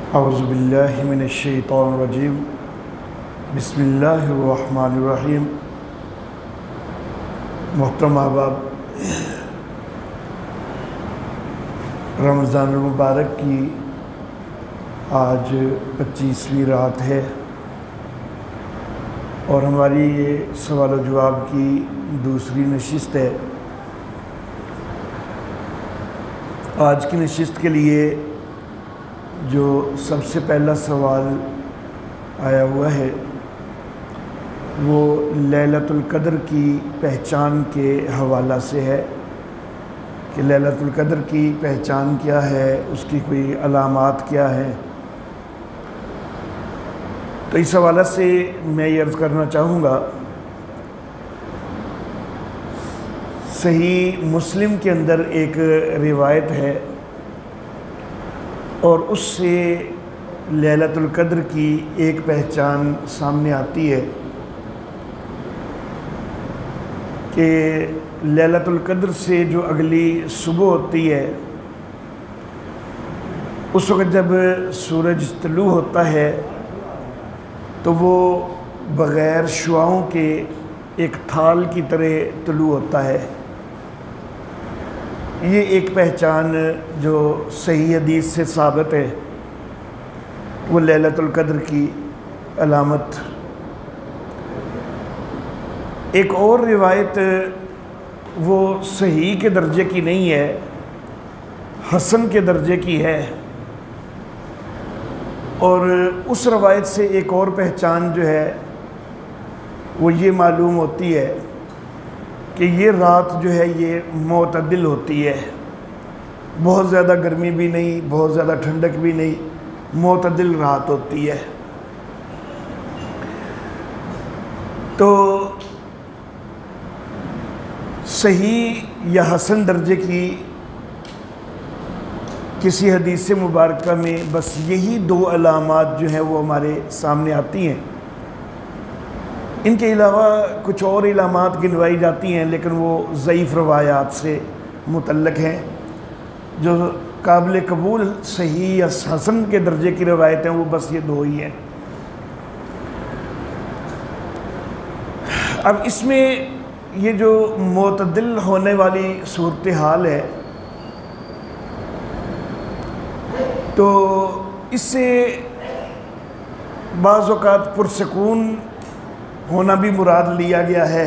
औज़ुबिल्लाहि मिनश्शैतानिर्रजीम बिस्मिल्लाहिर्रहमानिर्रहीम। मोहतरम अहबाब, रमज़ान मुबारक की आज 25वीं रात है और हमारी ये सवाल व जवाब की दूसरी नशिस्त है। आज की नशिस्त के लिए जो सबसे पहला सवाल आया हुआ है वो लैलतुल क़द्र की पहचान के हवाला से है कि लैलतुल क़द्र की पहचान क्या है, उसकी कोई अलामात क्या है। तो इस हवाला से मैं ये अर्ज़ करना चाहूँगा, सही मुस्लिम के अंदर एक रिवायत है और उससे लैलतुल क़द्र की एक पहचान सामने आती है कि लैलतुल क़द्र से जो अगली सुबह होती है, उस वक़्त जब सूरज तुलू होता है तो वो बग़ैर शुआओं के एक थाल की तरह तुलू होता है। ये एक पहचान जो सही हदीस से साबित है, वो लैलतुल क़द्र की अलामत। एक और रिवायत वो सही के दर्जे की नहीं है, हसन के दर्जे की है। और उस रवायत से एक और पहचान जो है वो ये मालूम होती है कि ये रात जो है ये मोतदिल होती है, बहुत ज़्यादा गर्मी भी नहीं, बहुत ज़्यादा ठंडक भी नहीं, मोतदिल रात होती है। तो सही या हसन दर्जे की किसी हदीस मुबारक में बस यही दो अलामात जो हैं वो हमारे सामने आती हैं। इनके अलावा कुछ और इलामात गिनवाई जाती हैं, लेकिन वो ज़ईफ़ रवायात से मुतल्लक़ हैं। जो काबिल कबूल सही या हसन के दर्जे की रवायत हैं वो बस ये दो ही हैं। अब इसमें ये जो मोतदिल होने वाली सूरत हाल है, तो इससे बाज़ औक़ात पुरसकून होना भी मुराद लिया गया है।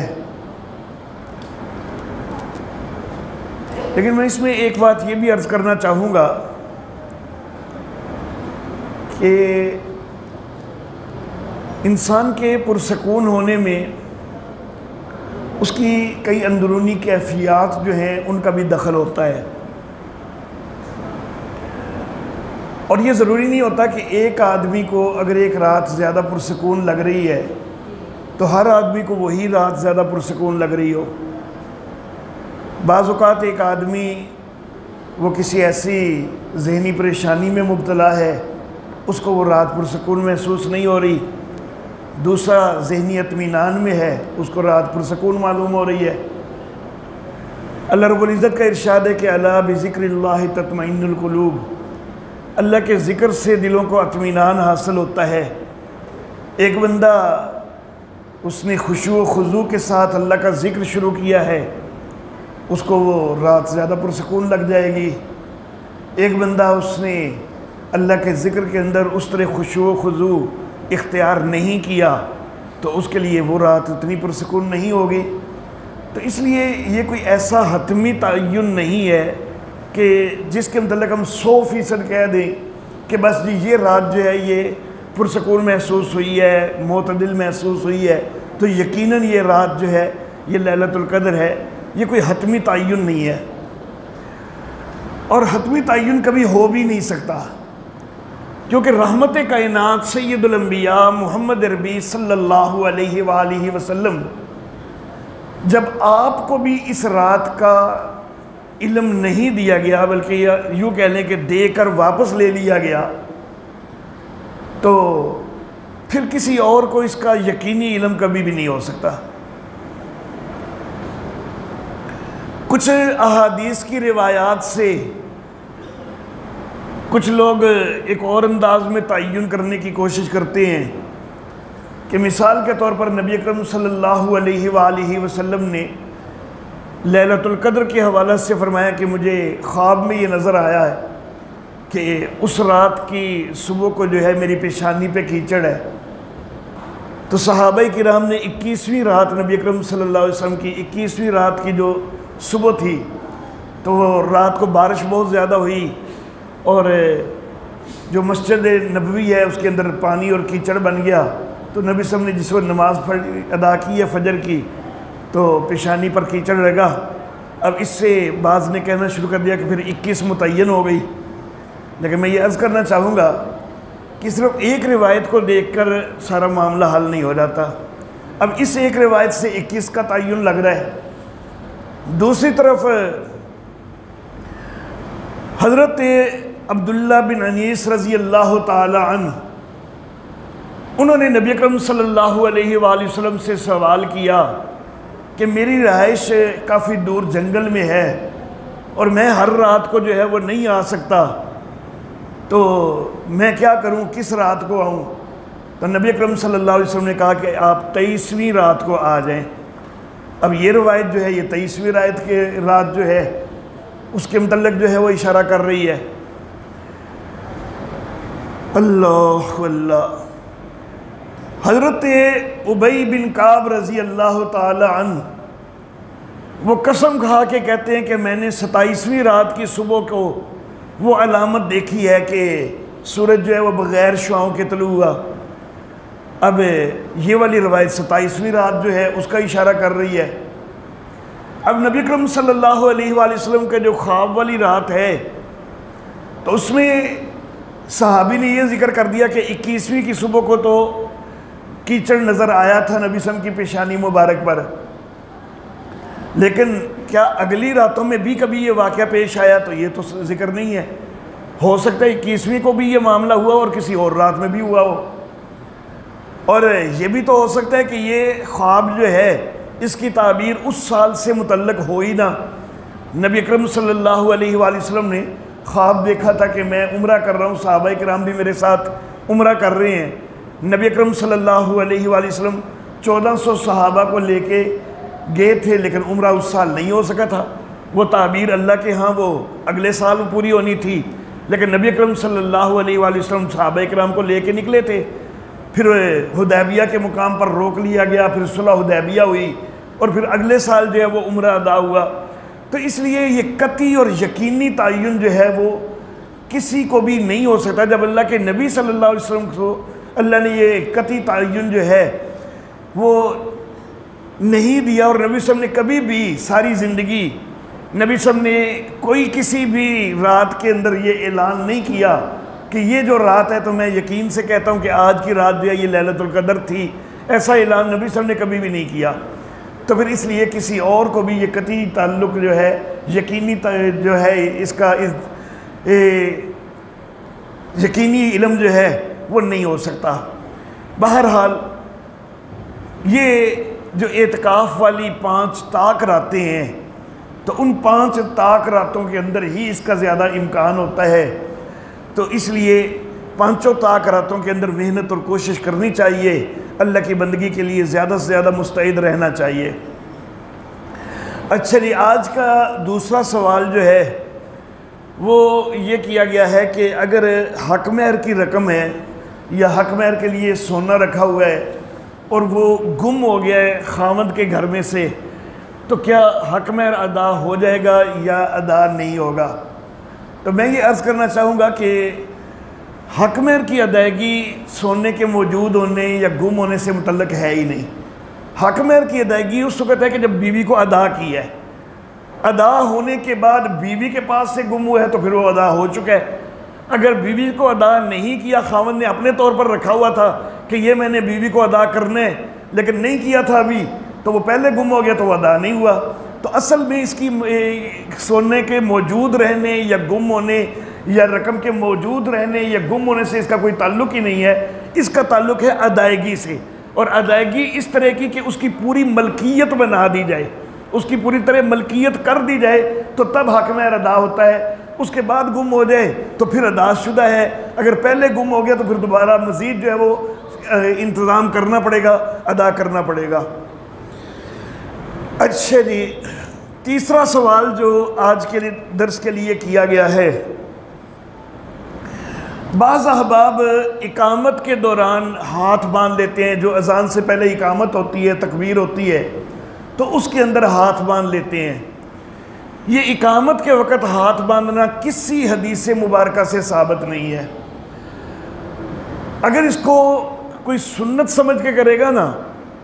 लेकिन मैं इसमें एक बात ये भी अर्ज़ करना चाहूँगा कि इंसान के पुरसकून होने में उसकी कई अंदरूनी कैफियत जो हैं उनका भी दखल होता है। और ये ज़रूरी नहीं होता कि एक आदमी को अगर एक रात ज़्यादा पुरसकून लग रही है तो हर आदमी को वही रात ज़्यादा पुरसकून लग रही हो। बाज़ औक़ात एक आदमी वो किसी ऐसी ज़हनी परेशानी में मुब्तला है, उसको वो रात पुरसकून महसूस नहीं हो रही। दूसरा ज़हनी इत्मीनान में है, उसको रात पुरसकून मालूम हो रही है। अल्लाह रब्बुल इज़्ज़त का इरशाद है कि अला बिज़िक्रिल्लाहि तत्मइन्नुल क़ुलूब, अल्लाह के ज़िक्र से दिलों को इत्मीनान हासिल होता है। एक बंदा उसने खुशू व खुजू के साथ अल्लाह का ज़िक्र शुरू किया है, उसको वो रात ज़्यादा पुरसकून लग जाएगी। एक बंदा उसने अल्लाह के ज़िक्र के अंदर उस तरह खुशू व खुजू इख्तियार नहीं किया तो उसके लिए वो रात इतनी पुरसकून नहीं होगी। तो इसलिए ये कोई ऐसा हतमी तयन नहीं है कि जिसके मतलब हम 100% कह दें कि बस जी ये रात जो है ये पुरसकून महसूस हुई है, मोतदिल महसूस हुई है, तो यकीनन ये रात जो है ये लैलतुल क़द्र है। ये कोई हतमी तयन नहीं है और हतमी तयन कभी हो भी नहीं सकता, क्योंकि रहमत कायनात सय्यदुल अंबिया मुहम्मद अरबी सल्लल्लाहु अलैहि वालिहि वसल्लम जब आपको भी इस रात का इल्म नहीं दिया गया, बल्कि यूँ कह लें कि देकर वापस ले लिया गया, तो फिर किसी और को इसका यकीनी इल्म कभी भी नहीं हो सकता। कुछ अहादीस की रिवायात से कुछ लोग एक और अंदाज में तयन करने की कोशिश करते हैं कि मिसाल के तौर पर नबी अकरम सल्लल्लाहु अलैहि वसल्लम ने लैलतुल क़द्र के हवाले से फरमाया कि मुझे ख्वाब में ये नज़र आया है कि उस रात की सुबह को जो है मेरी पेशानी पे कीचड़ है। तो सहाबाए किराम ने 21वीं रात नबी अकरम सल्लल्लाहु अलैहि वसल्लम की 21वीं रात की जो सुबह थी तो रात को बारिश बहुत ज़्यादा हुई और जो मस्जिद नबवी है उसके अंदर पानी और कीचड़ बन गया। तो नबी सल्लल्लाहु अलैहि वसल्लम ने जिस वक्त नमाज अदा की है फजर की तो पेशानी पर कीचड़ लगा। अब इससे बाज़ ने कहना शुरू कर दिया कि फिर 21 मुतय्यन हो गई। लेकिन मैं ये अर्ज़ करना चाहूँगा कि सिर्फ एक रिवायत को देखकर सारा मामला हल नहीं हो जाता। अब इस एक रिवायत से 21 का तयन लग रहा है। दूसरी तरफ हज़रत अब्दुल्ला बिन अनीस रज़ी अल्लाह ताला अन्हु, उन्होंने नबी अकरम सल्लल्लाहु अलैहि वसल्लम से सवाल किया कि मेरी रहाइश काफ़ी दूर जंगल में है और मैं हर रात को जो है वो नहीं आ सकता, तो मैं क्या करूं, किस रात को आऊं? तो नबी अकरम सल्लल्लाहु अलैहि वसल्लम ने कहा कि आप 23वीं रात को आ जाएं। अब ये रवायत जो है ये 23वीं रात जो है उसके मतलब जो है वो इशारा कर रही है। अल्लाह अल्लाह। हज़रत उबई बिन काब रज़ी अल्लाह ताला अन्हु वो कसम खा के कहते हैं कि मैंने 27वीं रात की सुबह को वो अलामत देखी है कि सूरज जो है वो बग़ैर शुआओं के तलू हुआ। अब ये वाली रवायत 27वीं रात जो है उसका इशारा कर रही है। अब नबी अकरम सल्लल्लाहु अलैहि वसल्लम का जो ख्वाब वाली रात है तो उसमें सहाबी ने ये जिक्र कर दिया कि 21वीं की सुबह को तो कीचड़ नज़र आया था नबी सल्लल्लाहु अलैहि वसल्लम की पेशानी मुबारक पर, लेकिन क्या अगली रातों में भी कभी ये वाक़या पेश आया? तो ये तो जिक्र नहीं है। हो सकता है 21वीं को भी ये मामला हुआ और किसी और रात में भी हुआ हो। और ये भी तो हो सकता है कि ये ख्वाब जो है इसकी ताबीर उस साल से मुतल्लक हो ही ना। नबी अकरम सल्लल्लाहु अलैहि वसल्लम ने ख्वाब देखा था कि मैं उम्रा कर रहा हूँ, सहाबाए किराम भी मेरे साथ उम्रा कर रहे हैं। नबी अकरम सल्लल्लाहु अलैहि वसल्लम 1400 सहाबा को लेके गए थे, लेकिन उम्रा उस साल नहीं हो सका था। वो ताबीर अल्लाह के यहाँ वो अगले साल पूरी होनी थी, लेकिन नबी अकरम सल्लल्लाहु अलैहि वसल्लम सहाबाए किराम को लेके निकले थे। फिर हुदैबिया के मुकाम पर रोक लिया गया, फिर सुलह हुदैबिया हुई और फिर अगले साल जो है वो उम्रा अदा हुआ। तो इसलिए ये कती और यकीनी तयन जो है वो किसी को भी नहीं हो सकता। जब अल्लाह के नबी सल्लल्लाहु अलैहि वसल्लम को अल्लाह ने ये कती तयन जो है वो नहीं दिया, और नबी सल्लल्लाहु अलैहि वसल्लम ने कभी भी सारी ज़िंदगी नबी सल्लल्लाहु अलैहि वसल्लम ने कोई किसी भी रात के अंदर ये ऐलान नहीं किया कि ये जो रात है तो मैं यकीन से कहता हूँ कि आज की रात जो है ये लैलतुल क़द्र थी। ऐसा ऐलान नबी सल्लल्लाहु अलैहि वसल्लम ने कभी भी नहीं किया। तो फिर इसलिए किसी और को भी ये कती ताल्लुक़ जो है यकीनी जो है इसका यकीनी इल्म जो है वो नहीं हो सकता। बहरहाल ये जो एतकाफ़ वाली 5 ताक रातें हैं तो उन 5 ताक रातों के अंदर ही इसका ज़्यादा इम्कान होता है। तो इसलिए 5 ताक रातों के अंदर मेहनत और कोशिश करनी चाहिए, अल्लाह की बंदगी के लिए ज़्यादा से ज़्यादा मुस्तैद रहना चाहिए। अच्छा जी, आज का दूसरा सवाल जो है वो ये किया गया है कि अगर हक महर की रकम है या हक महर के लिए सोना रखा हुआ है और वो गुम हो गया है खामद के घर में से, तो क्या हक महर अदा हो जाएगा या अदा नहीं होगा? तो मैं ये अर्ज़ करना चाहूँगा कि हक महर की अदायगी सोने के मौजूद होने या गुम होने से मुतल्लक है ही नहीं। हक महर की अदायगी उस वक़्त है कि जब बीवी को अदा की है, अदा होने के बाद बीवी के पास से गुम हुआ है तो फिर वो अदा हो चुका है। अगर बीवी को अदा नहीं किया, खावंद ने अपने तौर पर रखा हुआ था कि ये मैंने बीवी को अदा करने लेकिन नहीं किया था अभी, तो वो पहले गुम हो गया तो वो अदा नहीं हुआ। तो असल में इसकी सोने के मौजूद रहने या गुम होने या रकम के मौजूद रहने या गुम होने से इसका कोई ताल्लुक़ ही नहीं है। इसका ताल्लुक़ है अदायगी से, और अदायगी इस तरह की कि उसकी पूरी मलकियत बना दी जाए, उसकी पूरी तरह मलकियत कर दी जाए तो तब हक महर अदा होता है। उसके बाद गुम हो जाए तो फिर अदाशुदा है, अगर पहले गुम हो गया तो फिर दोबारा मज़ीद जो है वो इंतज़ाम करना पड़ेगा, अदा करना पड़ेगा। अच्छा जी, तीसरा सवाल जो आज के दर्स के लिए किया गया है, बाज़ अहबाब इकामत के दौरान हाथ बांध लेते हैं। जो अजान से पहले इकामत होती है, तकबीर होती है, तो उसके अंदर हाथ बांध लेते हैं। ये इकामत के वक़्त हाथ बांधना किसी हदीस मुबारका से साबित नहीं है। अगर इसको कोई सुन्नत समझ के करेगा ना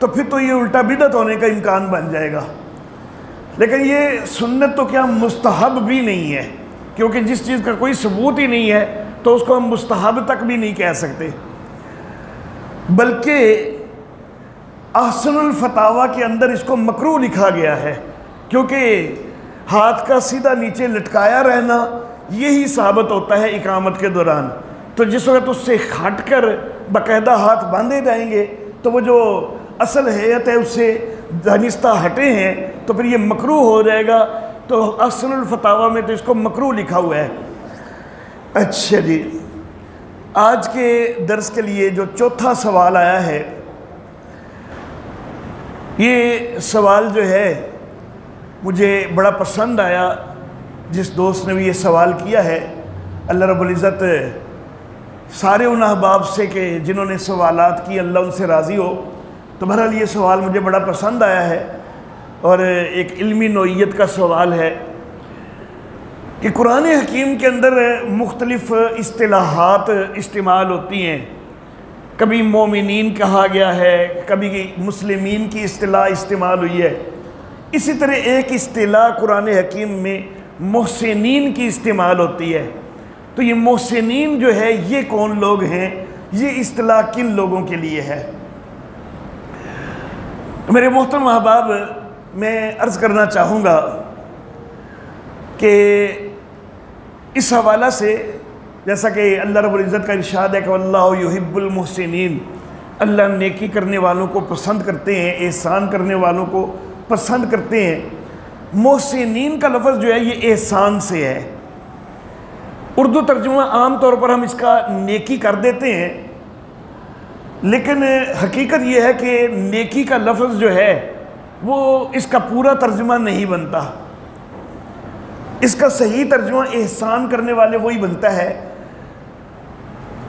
तो फिर तो ये उल्टा बिदअत होने का इम्कान बन जाएगा। लेकिन ये सुन्नत तो क्या मुस्तहब भी नहीं है, क्योंकि जिस चीज़ का कोई सबूत ही नहीं है तो उसको हम मुस्तहब तक भी नहीं कह सकते। बल्कि अहसनुल फतावा के अंदर इसको मकरूह लिखा गया है, क्योंकि हाथ का सीधा नीचे लटकाया रहना यही साबित होता है इकामत के दौरान। तो जिस वक्त उससे हट कर बाकायदा हाथ बांधे जाएंगे तो वो जो असल हैयत है उससे दानिस्ता हटे हैं तो फिर ये मकरूह हो जाएगा। तो अहसनुल फतावा में तो इसको मकरूह लिखा हुआ है। अच्छा जी, आज के दर्स के लिए जो चौथा सवाल आया है, ये सवाल जो है मुझे बड़ा पसंद आया। जिस दोस्त ने भी ये सवाल किया है, अल्लाह रब्बुल इज़्ज़त सारे उन अहबाब से कि जिन्होंने सवालात की अल्लाह उनसे राज़ी हो। तो बहरहाल ये सवाल मुझे बड़ा पसंद आया है और एक इल्मी नोइयत का सवाल है कि कुरान हकीम के अंदर मुख्तलिफ़ इस्तिलाहात इस्तेमाल होती हैं। कभी मोमिनीन कहा गया है, कभी मुस्लिमीन की इस्तिलाह इस्तेमाल हुई है। इसी तरह एक इस्तिलाह कुरान हकीम में मोहसिनीन की इस्तेमाल होती है। तो ये मोहसिनीन जो है ये कौन लोग हैं, ये इस्तिलाह किन लोगों के लिए है? मेरे मोहतरम अहबाब, मैं अर्ज़ करना चाहूँगा कि इस हवाला से, जैसा कि अल्लाह रब्बुल इज़्ज़त का इरशाद है कि वल्लाहु युहिब्बुल मुहसिनीन, अल्लाह नेकी करने वालों को पसंद करते हैं, एहसान करने वालों को पसंद करते हैं। मोहसिनीन का लफ्ज़ जो है ये एहसान से है। उर्दू तर्जुमा आम तौर पर हम इसका नेकी कर देते हैं, लेकिन हकीकत यह है कि नेकी का लफ्ज़ जो है वो इसका पूरा तर्जुमा नहीं बनता। इसका सही तर्जुमा एहसान करने वाले वही बनता है।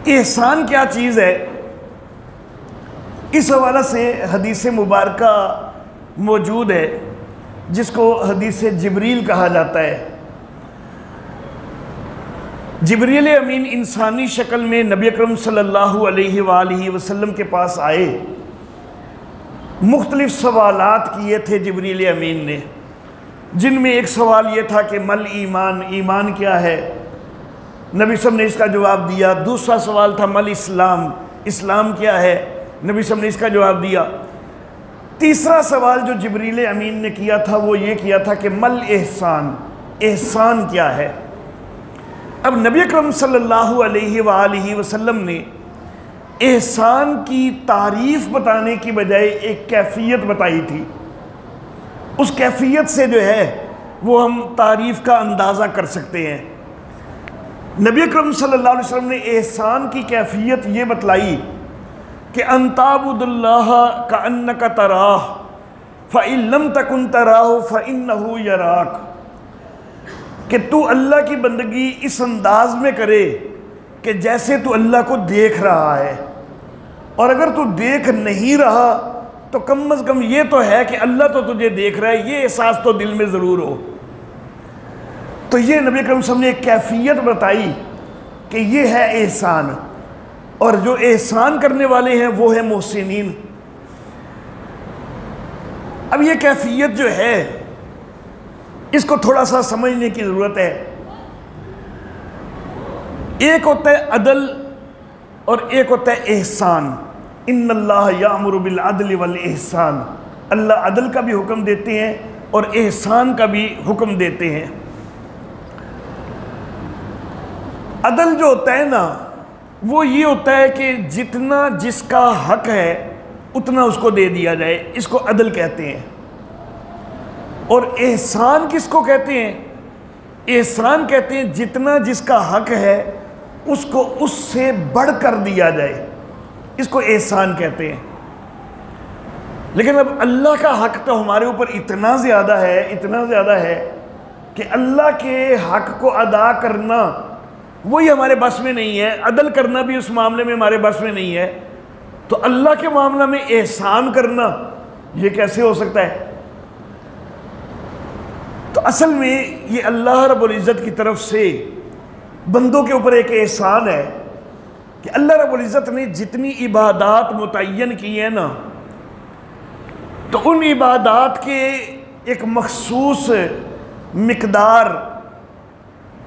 एहसान क्या चीज़ है, इस हवाला से हदीस मुबारका मौजूद है जिसको हदीस जिब्रील कहा जाता है। जिब्रील अमीन इंसानी शक्ल में नबी अकरम सल्लल्लाहु अलैहि वसल्लम के पास आए। मुख्तलिफ सवालात किए थे जिब्रील अमीन ने, जिनमें एक सवाल ये था कि मल ईमान, ईमान क्या है? नबी सब ने इसका जवाब दिया। दूसरा सवाल था मल इस्लाम, इस्लाम क्या है? नबी सब ने इसका जवाब दिया। तीसरा सवाल जो जिब्रील अमीन ने किया था वो ये किया था कि मल एहसान, एहसान क्या है? अब नबी अकरम सल्लल्लाहु अलैहि वसल्लम ने एहसान की तारीफ़ बताने की बजाय एक कैफियत बताई थी। उस कैफियत से जो है वो हम तारीफ़ का अंदाज़ा कर सकते हैं। नबी अकरम सल्लल्लाहु अलैहि वसल्लम ने एहसान की कैफियत ये बतलाई कि अंताबुदुल्लाह का अन्नका तराह फ़इन लम तकुन तराहु फ़इन्नहु यराक, कि तू अल्लाह की बंदगी इस अंदाज में करे कि जैसे तू अल्लाह को देख रहा है, और अगर तू देख नहीं रहा तो कम अज़ कम ये तो है कि अल्लाह तो तुझे देख रहा है, ये एहसास तो दिल में ज़रूर हो। तो ये नबी अकरम सल्लल्लाहु अलैहि वसल्लम ने एक कैफियत बताई कि ये है एहसान, और जो एहसान करने वाले हैं वो है मोहसिनीन। अब ये कैफियत जो है इसको थोड़ा सा समझने की ज़रूरत है। एक होता है अदल और एक होता है एहसान। इन्नल्लाह यामुरु बिल अदल वल एहसान, अल्लाह अदल का भी हुक्म देते हैं और एहसान का भी हुक्म देते हैं। अदल जो होता है ना वो ये होता है कि जितना जिसका हक है उतना उसको दे दिया जाए, इसको अदल कहते हैं। और एहसान किसको कहते हैं? एहसान कहते हैं जितना जिसका हक है उसको उससे बढ़कर दिया जाए, इसको एहसान कहते हैं। लेकिन अब अल्लाह का हक तो हमारे ऊपर इतना ज़्यादा है, इतना ज़्यादा है कि अल्लाह के हक को अदा करना वही हमारे बस में नहीं है, अदल करना भी उस मामले में हमारे बस में नहीं है। तो अल्लाह के मामला में एहसान करना ये कैसे हो सकता है? तो असल में ये अल्लाह रब्बुल इज़्ज़त की तरफ से बंदों के ऊपर एक एहसान है कि अल्लाह रब्बुल इज़्ज़त ने जितनी इबादात मुतय्यन की है ना, तो उन इबादात के एक मखसूस मिकदार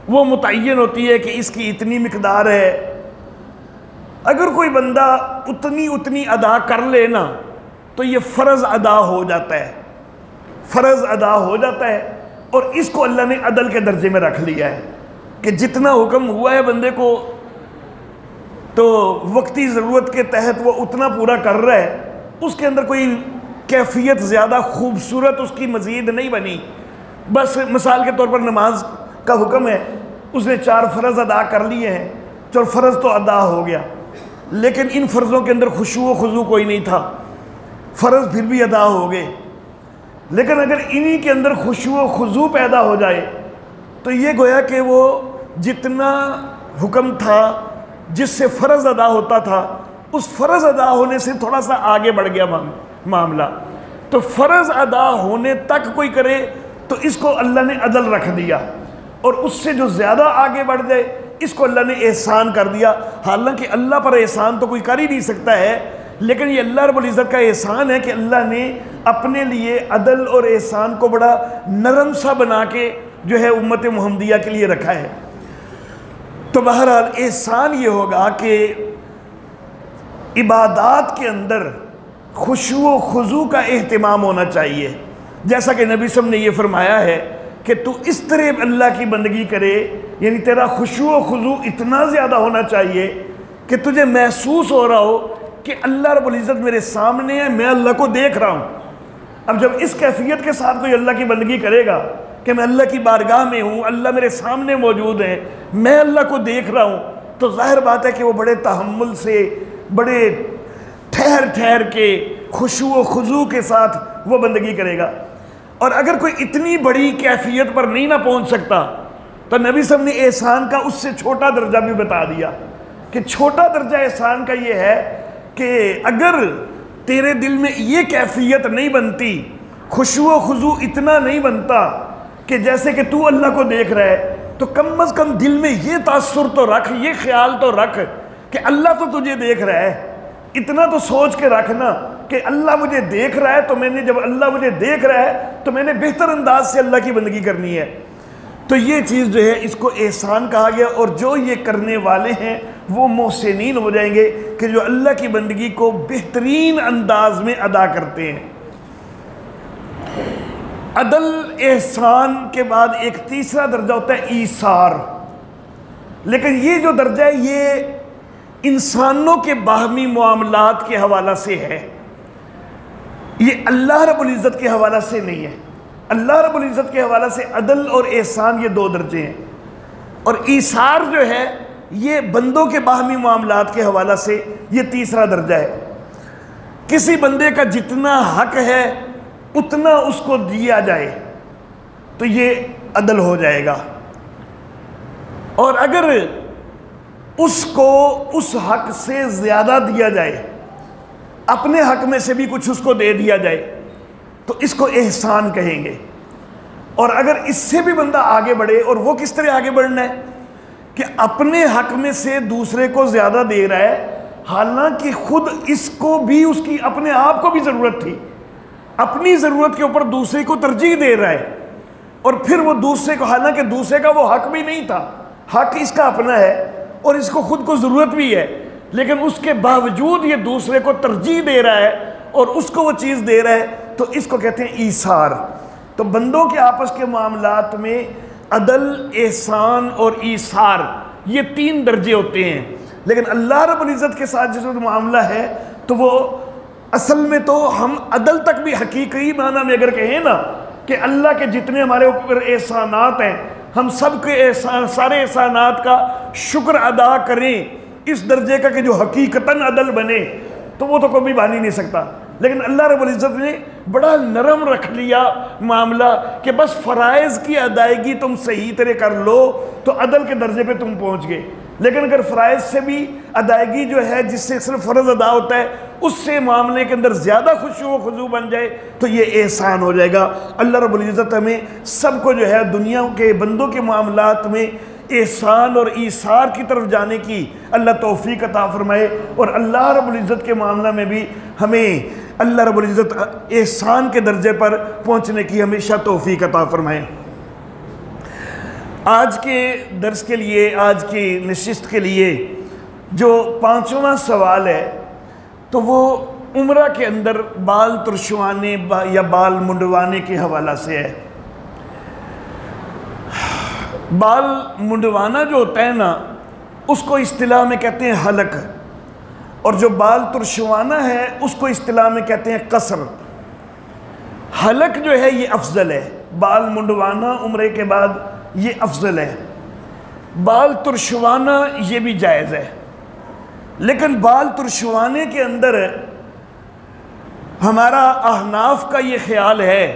वो मुतय्यन होती है कि इसकी इतनी मिकदार है। अगर कोई बंदा उतनी अदा कर ले ना तो ये फ़र्ज़ अदा हो जाता है, फ़र्ज़ अदा हो जाता है। और इसको अल्लाह ने अदल के दर्जे में रख लिया है कि जितना हुक्म हुआ है बंदे को तो वक्ती ज़रूरत के तहत वो उतना पूरा कर रहा है, उसके अंदर कोई कैफियत ज़्यादा खूबसूरत उसकी मज़ीद नहीं बनी। बस मिसाल के तौर पर नमाज का हुक्म है, उसने 4 फ़र्ज़ अदा कर लिए हैं, 4 फ़र्ज़ तो अदा हो गया, लेकिन इन फ़र्ज़ों के अंदर खुशू व खुजू कोई नहीं था, फ़र्ज़ फिर भी अदा हो गए। लेकिन अगर इन्हीं के अंदर खुशू व खुजू पैदा हो जाए तो ये गोया कि वो जितना हुक्म था जिससे फ़र्ज़ अदा होता था उस फ़र्ज़ अदा होने से थोड़ा सा आगे बढ़ गया मामला। तो फ़र्ज़ अदा होने तक कोई करे तो इसको अल्लाह ने अदल रख दिया, और उससे जो ज़्यादा आगे बढ़ जाए इसको अल्लाह ने एहसान कर दिया। हालांकि अल्लाह पर एहसान तो कोई कर ही नहीं सकता है, लेकिन ये अल्लाह रब्बुल इज़्ज़त का एहसान है कि अल्लाह ने अपने लिए अदल और एहसान को बड़ा नरम सा बना के जो है उम्मत मुहम्मदिया के लिए रखा है। तो बहरहाल एहसान ये होगा कि इबादात के अंदर खुशू व खुजू का एहतिमाम होना चाहिए, जैसा कि नबी सल्लल्लाहु अलैहि वसल्लम ने ये फरमाया है कि तू इस तरह अल्लाह की बंदगी करे, यानी तेरा खुशू व खुजू इतना ज़्यादा होना चाहिए कि तुझे महसूस हो रहा हो कि अल्लाह रब्बुल इज़्ज़त मेरे सामने है, मैं अल्लाह को देख रहा हूँ। अब जब इस कैफियत के साथ कोई अल्लाह की बंदगी करेगा कि मैं अल्लाह की बारगाह में हूँ, अल्लाह मेरे सामने मौजूद है, मैं अल्लाह को देख रहा हूँ, तो ज़ाहिर बात है कि वो बड़े तहम्मुल से, बड़े ठहर ठहर के खुशू व खुजू के साथ वो बंदगी करेगा। और अगर कोई इतनी बड़ी कैफियत पर नहीं ना पहुँच सकता तो नबी सल्लल्लाहु अलैहि वसल्लम ने एहसान का उससे छोटा दर्जा भी बता दिया कि छोटा दर्जा एहसान का ये है कि अगर तेरे दिल में ये कैफियत नहीं बनती, खुशू व खुजू इतना नहीं बनता कि जैसे कि तू अल्लाह को देख रहा है, तो कम अज़ कम दिल में ये तासुर तो रख, ये ख्याल तो रख कि अल्लाह तो तुझे देख रहा है। इतना तो सोच के रखना कि अल्लाह मुझे देख रहा है, तो मैंने जब अल्लाह मुझे देख रहा है तो मैंने बेहतर अंदाज से अल्लाह की बंदगी करनी है। तो ये चीज़ जो है इसको एहसान कहा गया, और जो ये करने वाले हैं वो मोहसिनीन हो जाएंगे कि जो अल्लाह की बंदगी को बेहतरीन अंदाज में अदा करते हैं। अदल एहसान के बाद एक तीसरा दर्जा होता है ईसार। लेकिन ये जो दर्जा है ये इंसानों के बाहमी मामलात के हवाला से है, ये अल्लाह रब्बुल इज़्ज़त के हवाला से नहीं है। अल्लाह रब्बुल इज़्ज़त के हवाला से अदल और एहसान ये 2 दर्जे हैं, और ईसार जो है ये बंदों के बाहमी मामलात के हवाला से ये तीसरा दर्जा है। किसी बंदे का जितना हक है उतना उसको दिया जाए तो ये अदल हो जाएगा, और अगर उसको उस हक से ज़्यादा दिया जाए, अपने हक में से भी कुछ उसको दे दिया जाए, तो इसको एहसान कहेंगे। और अगर इससे भी बंदा आगे बढ़े, और वो किस तरह आगे बढ़ना है कि अपने हक में से दूसरे को ज़्यादा दे रहा है, हालांकि खुद इसको भी, उसकी अपने आप को भी ज़रूरत थी, अपनी ज़रूरत के ऊपर दूसरे को तरजीह दे रहा है, और फिर वो दूसरे को, हालांकि दूसरे का वो हक भी नहीं था, हक इसका अपना है और इसको खुद को ज़रूरत भी है, लेकिन उसके बावजूद ये दूसरे को तरजीह दे रहा है और उसको वो चीज़ दे रहा है, तो इसको कहते हैं ईसार। तो बंदों के आपस के मामलात में अदल, एहसान और ईसार ये 3 दर्जे होते हैं। लेकिन अल्लाह रब्बुल इज़्ज़त के साथ जिस मामला है तो वो असल में तो हम अदल तक भी हकीकी माना में अगर कहें ना कि अल्लाह के जितने हमारे ऊपर एहसानात हैं हम सब के एहसान, सारे एहसानात का शुक्र अदा करें इस दर्जे का कि जो हकीकतन अदल बने, तो वो तो कभी बन ही नहीं सकता। लेकिन अल्लाह रब्बुल इज़्ज़त ने बड़ा नरम रख लिया मामला कि बस फ़राइज़ की अदायगी तुम सही तरह कर लो तो अदल के दर्जे पे तुम पहुंच गए। लेकिन अगर फ़राइज़ से भी अदायगी जो है, जिससे सिर्फ फ़र्ज़ अदा होता है, उससे मामले के अंदर ज़्यादा खुशू व खुजू बन जाए तो ये एहसान हो जाएगा। अल्लाह रब्बुल इज़्ज़त हमें सबको जो है दुनिया के बंदों के मामलात में एहसान और ईसार की तरफ जाने की अल्लाह तौफीक अता फरमाए, और अल्लाह रब्बुल इज़्ज़त के मामला में भी हमें अल्लाह रब्बुल इज़्ज़त एहसान के दर्जे पर पहुंचने की हमेशा तौफीक अता फरमाए। आज के दर्स के लिए, आज की नशिस्त के लिए जो 5वां सवाल है, तो वो उम्रा के अंदर बाल तुरशवाने या बाल मुंडवाने के हवाला से है। बाल मुंडवाना जो होता है ना, उसको इस्तिलाह में कहते हैं हलक, और जो बाल तुरशवाना है उसको इस्तिलाह में कहते हैं कसर। हलक जो है ये अफजल है, बाल मुंडवाना उम्रे के बाद ये अफजल है। बाल तुरशवाना ये भी जायज़ है, लेकिन बाल तुरशवाने के अंदर हमारा अहनाफ का ये ख्याल है,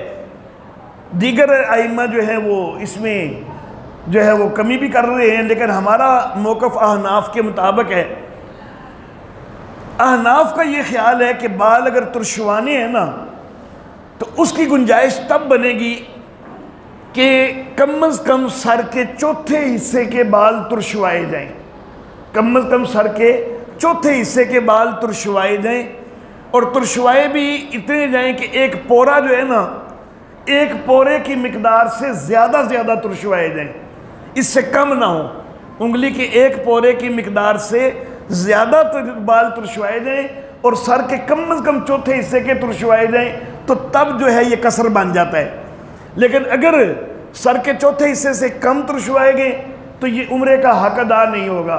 दीगर आइम्मा जो है वो इसमें जो है वो कमी भी कर रहे हैं, लेकिन हमारा मौक़िफ़ अहनाफ के मुताबिक है। अहनाफ का ये ख्याल है कि बाल अगर तुरशवाने हैं ना, तो उसकी गुंजाइश तब बनेगी कि कम अज़ कम सर के चौथे हिस्से के बाल तुरशवाए जाएं, कम अज़ कम सर के चौथे हिस्से के बाल तुरशवाए जाएं, और तुरशवाए भी इतने जाएं कि एक पोरा जो है ना, एक पोरे की मिकदार से ज़्यादा तुरशवाए जाएं, इससे कम ना हो। उंगली के एक पोरे की मिकदार से ज़्यादा बाल तुरशवाए जाएं और सर के कम अज़ कम चौथे हिस्से के तुरशवाए जाएं, तो तब जो है ये कसर बन जाता है। लेकिन अगर सर के चौथे हिस्से से कम तुरशवाए गए तो ये उम्रे का हक अदा नहीं होगा,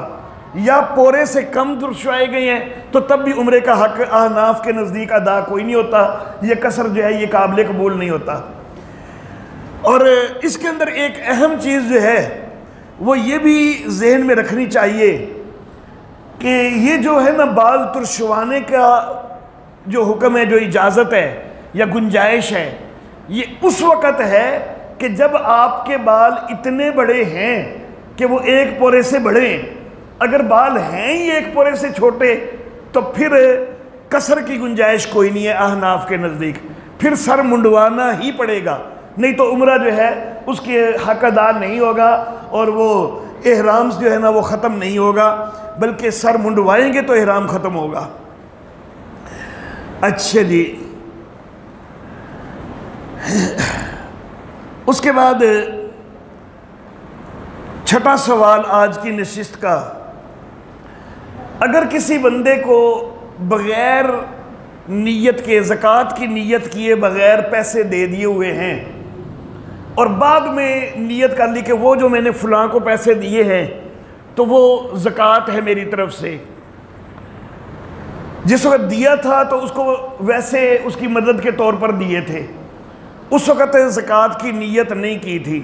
या पोरे से कम तुरशवाए गए हैं तो तब भी उम्रे का हक अहनाफ के नज़दीक अदा कोई नहीं होता। ये कसर जो है ये काबिल कबूल नहीं होता। और इसके अंदर एक अहम चीज़ जो है वो ये भी जहन में रखनी चाहिए कि ये जो है ना बाल तुरशवाने का जो हुक्म है, जो इजाज़त है या गुंजाइश है, ये उस वक़्त है कि जब आपके बाल इतने बड़े हैं कि वो एक पोरे से बड़े हैं। अगर बाल हैं ही एक पोरे से छोटे तो फिर कसर की गुंजाइश कोई नहीं है अहनाफ के नज़दीक, फिर सर मुंडवाना ही पड़ेगा, नहीं तो उम्रा जो है उसके हक अदा नहीं होगा और वो एहराम जो है ना वो ख़त्म नहीं होगा, बल्कि सर मुंडवाएंगे तो एहराम ख़त्म होगा। अच्छा जी, उसके बाद छठा सवाल आज की नशिस्त का, अगर किसी बंदे को बग़ैर नीयत के, ज़कात की नीयत किए बग़ैर पैसे दे दिए हुए हैं और बाद में नीयत कर ली कि वो जो मैंने फ़लाँ को पैसे दिए हैं तो वो ज़कात है मेरी तरफ से, जिस वक्त दिया था तो उसको वैसे उसकी मदद के तौर पर दिए थे, उस वक़्त ज़कात की नीयत नहीं की थी,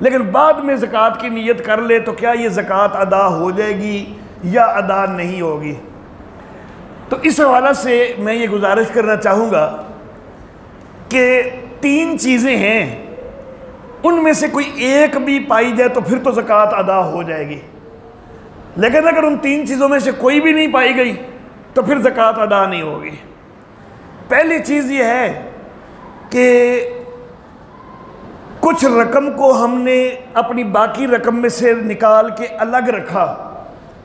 लेकिन बाद में ज़कात की नीयत कर ले तो क्या ये ज़कात अदा हो जाएगी या अदा नहीं होगी? तो इस हवाला से मैं ये गुजारिश करना चाहूँगा कि 3 चीज़ें हैं, उनमें से कोई एक भी पाई जाए तो फिर तो ज़कात अदा हो जाएगी, लेकिन अगर उन 3 चीज़ों में से कोई भी नहीं पाई गई तो फिर ज़कात अदा नहीं होगी। पहली चीज़ ये है कि कुछ रकम को हमने अपनी बाकी रकम में से निकाल के अलग रखा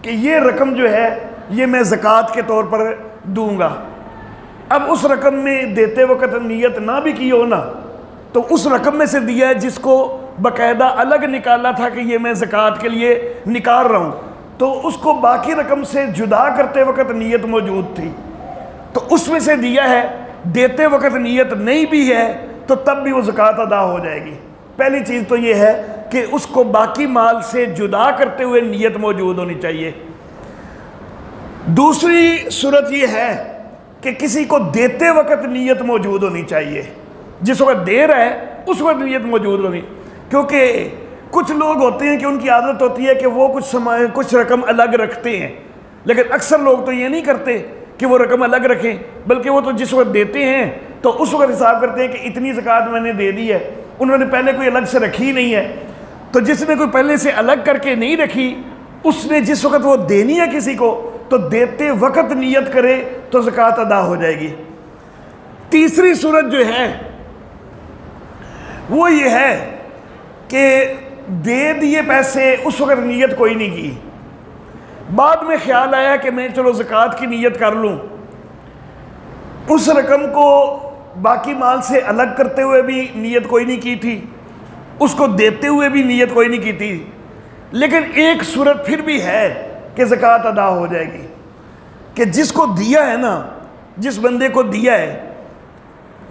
कि ये रकम जो है ये मैं ज़कात के तौर पर दूंगा। अब उस रकम में देते वक्त नीयत ना भी की हो ना, तो उस रकम में से दिया है जिसको बाकायदा अलग निकाला था कि ये मैं ज़कात के लिए निकाल रहा हूँ, तो उसको बाकी रकम से जुदा करते वक्त नीयत मौजूद थी, तो उसमें से दिया है। देते वक्त नीयत नहीं भी है तो तब भी वो ज़कात अदा हो जाएगी। पहली चीज़ तो ये है कि उसको बाकी माल से जुदा करते हुए नीयत मौजूद होनी चाहिए। दूसरी सूरत ये है कि किसी को देते वक्त नीयत मौजूद होनी चाहिए, जिस वक्त दे रहा है उस वक्त नीयत मौजूद होनी, क्योंकि कुछ लोग होते हैं कि उनकी आदत होती है कि वो कुछ रकम अलग रखते हैं, लेकिन अक्सर लोग तो ये नहीं करते कि वो रकम अलग रखें, बल्कि वो तो जिस वक्त देते हैं तो उस वक्त हिसाब करते हैं कि इतनी ज़कात मैंने दे दी है, उन्होंने पहले कोई अलग से रखी नहीं है। तो जिसने कोई पहले से अलग करके नहीं रखी, उसने जिस वक्त वो देनी है किसी को, तो देते वक्त नियत करे तो ज़कात अदा हो जाएगी। तीसरी सूरत जो है वो ये है कि दे दिए पैसे, उस वक्त नियत कोई नहीं की, बाद में ख्याल आया कि मैं चलो ज़कात की नियत कर लूँ, उस रकम को बाकी माल से अलग करते हुए भी नियत कोई नहीं की थी, उसको देते हुए भी नियत कोई नहीं की थी। लेकिन एक सूरत फिर भी है कि ज़कात अदा हो जाएगी, कि जिसको दिया है ना, जिस बंदे को दिया है,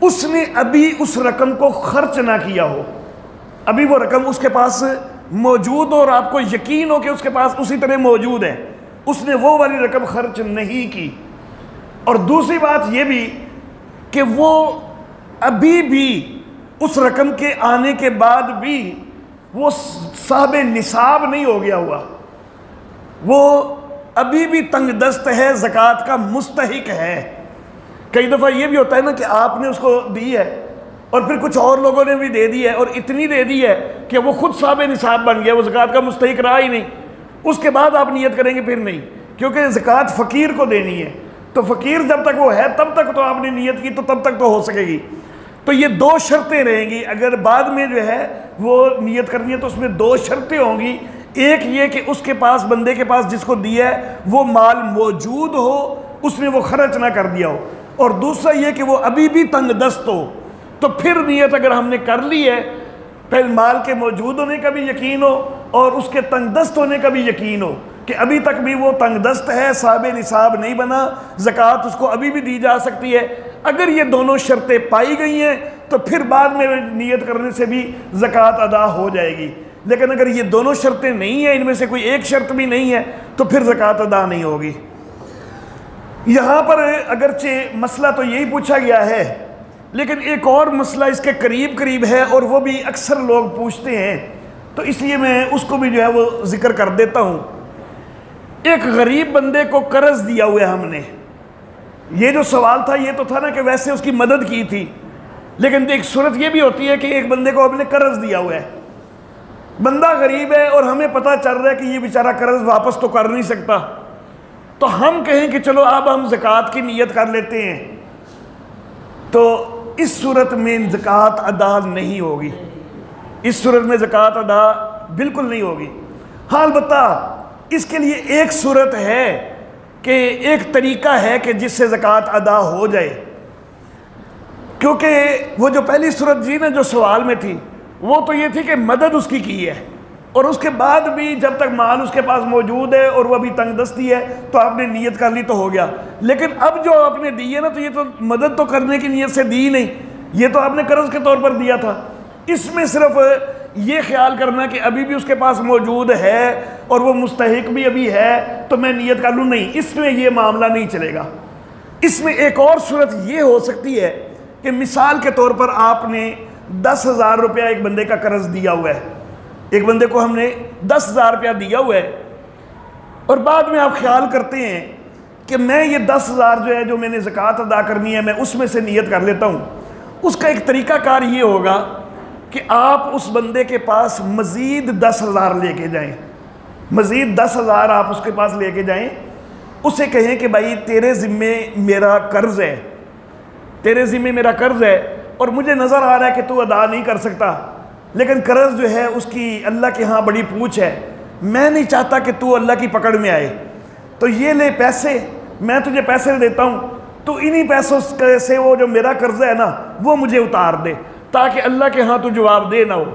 उसने अभी उस रकम को खर्च ना किया हो, अभी वो रकम उसके पास मौजूद हो और आपको यकीन हो कि उसके पास उसी तरह मौजूद है, उसने वो वाली रकम खर्च नहीं की। और दूसरी बात ये भी कि वो अभी भी उस रकम के आने के बाद भी वो साहब निसाब नहीं हो गया हुआ, वो अभी भी तंगदस्त है, ज़कात का मुस्तहिक है। कई दफ़ा ये भी होता है ना कि आपने उसको दी है और फिर कुछ और लोगों ने भी दे दी है, और इतनी दे दी है कि वो खुद साहब निसाब बन गया, वो ज़कात का मुस्तहिक रहा ही नहीं। उसके बाद आप नियत करेंगे फिर नहीं, क्योंकि ज़कात फ़कीर को देनी है, तो फ़कीर जब तक वो है तब तक तो आपने नियत की, तो तब तक तो हो सकेगी। तो ये दो शर्तें रहेंगी, अगर बाद में जो है वो नियत करनी है तो उसमें दो शर्तें होंगी। एक ये कि उसके पास, बंदे के पास जिसको दिया है, वो माल मौजूद हो, उसने वो खर्च ना कर दिया हो, और दूसरा ये कि वो अभी भी तंगदस्त हो। तो फिर नियत अगर हमने कर ली है, फिर माल के मौजूद होने का भी यकीन हो और उसके तंगदस्त होने का भी यकीन हो कि अभी तक भी वो तंगदस्त है, साहब निसाब नहीं बना, ज़कात उसको अभी भी दी जा सकती है। अगर ये दोनों शर्तें पाई गई हैं तो फिर बाद में नियत करने से भी ज़कात अदा हो जाएगी। लेकिन अगर ये दोनों शर्तें नहीं हैं, इनमें से कोई एक शर्त भी नहीं है, तो फिर ज़कात अदा नहीं होगी। यहाँ पर अगरचे मसला तो यही पूछा गया है, लेकिन एक और मसला इसके करीब करीब है और वो भी अक्सर लोग पूछते हैं, तो इसलिए मैं उसको भी जो है वो जिक्र कर देता हूँ। एक गरीब बंदे को कर्ज दिया हुआ है हमने, ये जो सवाल था ये तो था ना कि वैसे उसकी मदद की थी, लेकिन एक सूरत ये भी होती है कि एक बंदे को हमने कर्ज दिया हुआ है, बंदा गरीब है और हमें पता चल रहा है कि ये बेचारा कर्ज वापस तो कर नहीं सकता, तो हम कहें कि चलो अब हम ज़कात की नियत कर लेते हैं, तो इस सूरत में ज़कात अदा नहीं होगी। इस सूरत में ज़कात अदा बिल्कुल नहीं होगी। हाँ, अलबत्ता इसके लिए एक सूरत है कि एक तरीका है कि जिससे ज़कात अदा हो जाए, क्योंकि वो जो पहली सूरत जी ना जो सवाल में थी, वो तो ये थी कि मदद उसकी की है और उसके बाद भी जब तक माल उसके पास मौजूद है और वह अभी तंगदस्ती है तो आपने नियत कर ली तो हो गया। लेकिन अब जो आपने दी है ना, तो ये तो मदद तो करने की नियत से दी नहीं, ये तो आपने कर्ज के तौर पर दिया था। इसमें सिर्फ ये ख्याल करना कि अभी भी उसके पास मौजूद है और वो मुस्तहिक भी अभी है तो मैं नियत कर लूँ, नहीं, इसमें ये मामला नहीं चलेगा। इसमें एक और सूरत ये हो सकती है कि मिसाल के तौर पर आपने 10,000 रुपया एक बंदे का कर्ज दिया हुआ है, एक बंदे को हमने 10,000 रुपया दिया हुआ है, और बाद में आप ख्याल करते हैं कि मैं ये 10,000 जो है जो मैंने ज़कात अदा करनी है मैं उसमें से नियत कर लेता हूँ। उसका एक तरीक़ाकार ये होगा कि आप उस बंदे के पास मज़ीद 10,000 लेके जाएं, मज़ीद 10,000 आप उसके पास लेके जाएं, उसे कहें कि भाई तेरे ज़िम्मे मेरा कर्ज़ है, तेरे ज़िम्मे मेरा कर्ज़ है और मुझे नज़र आ रहा है कि तू अदा नहीं कर सकता, लेकिन कर्ज़ जो है उसकी अल्लाह के यहाँ बड़ी पूछ है, मैं नहीं चाहता कि तू अल्लाह की पकड़ में आए, तो ये ले पैसे, मैं तुझे पैसे देता हूँ, तो इन्हीं पैसों से वो जो मेरा कर्ज़ है ना वो मुझे उतार दे, ताकि अल्लाह के यहाँ तो जवाब दे ना हो।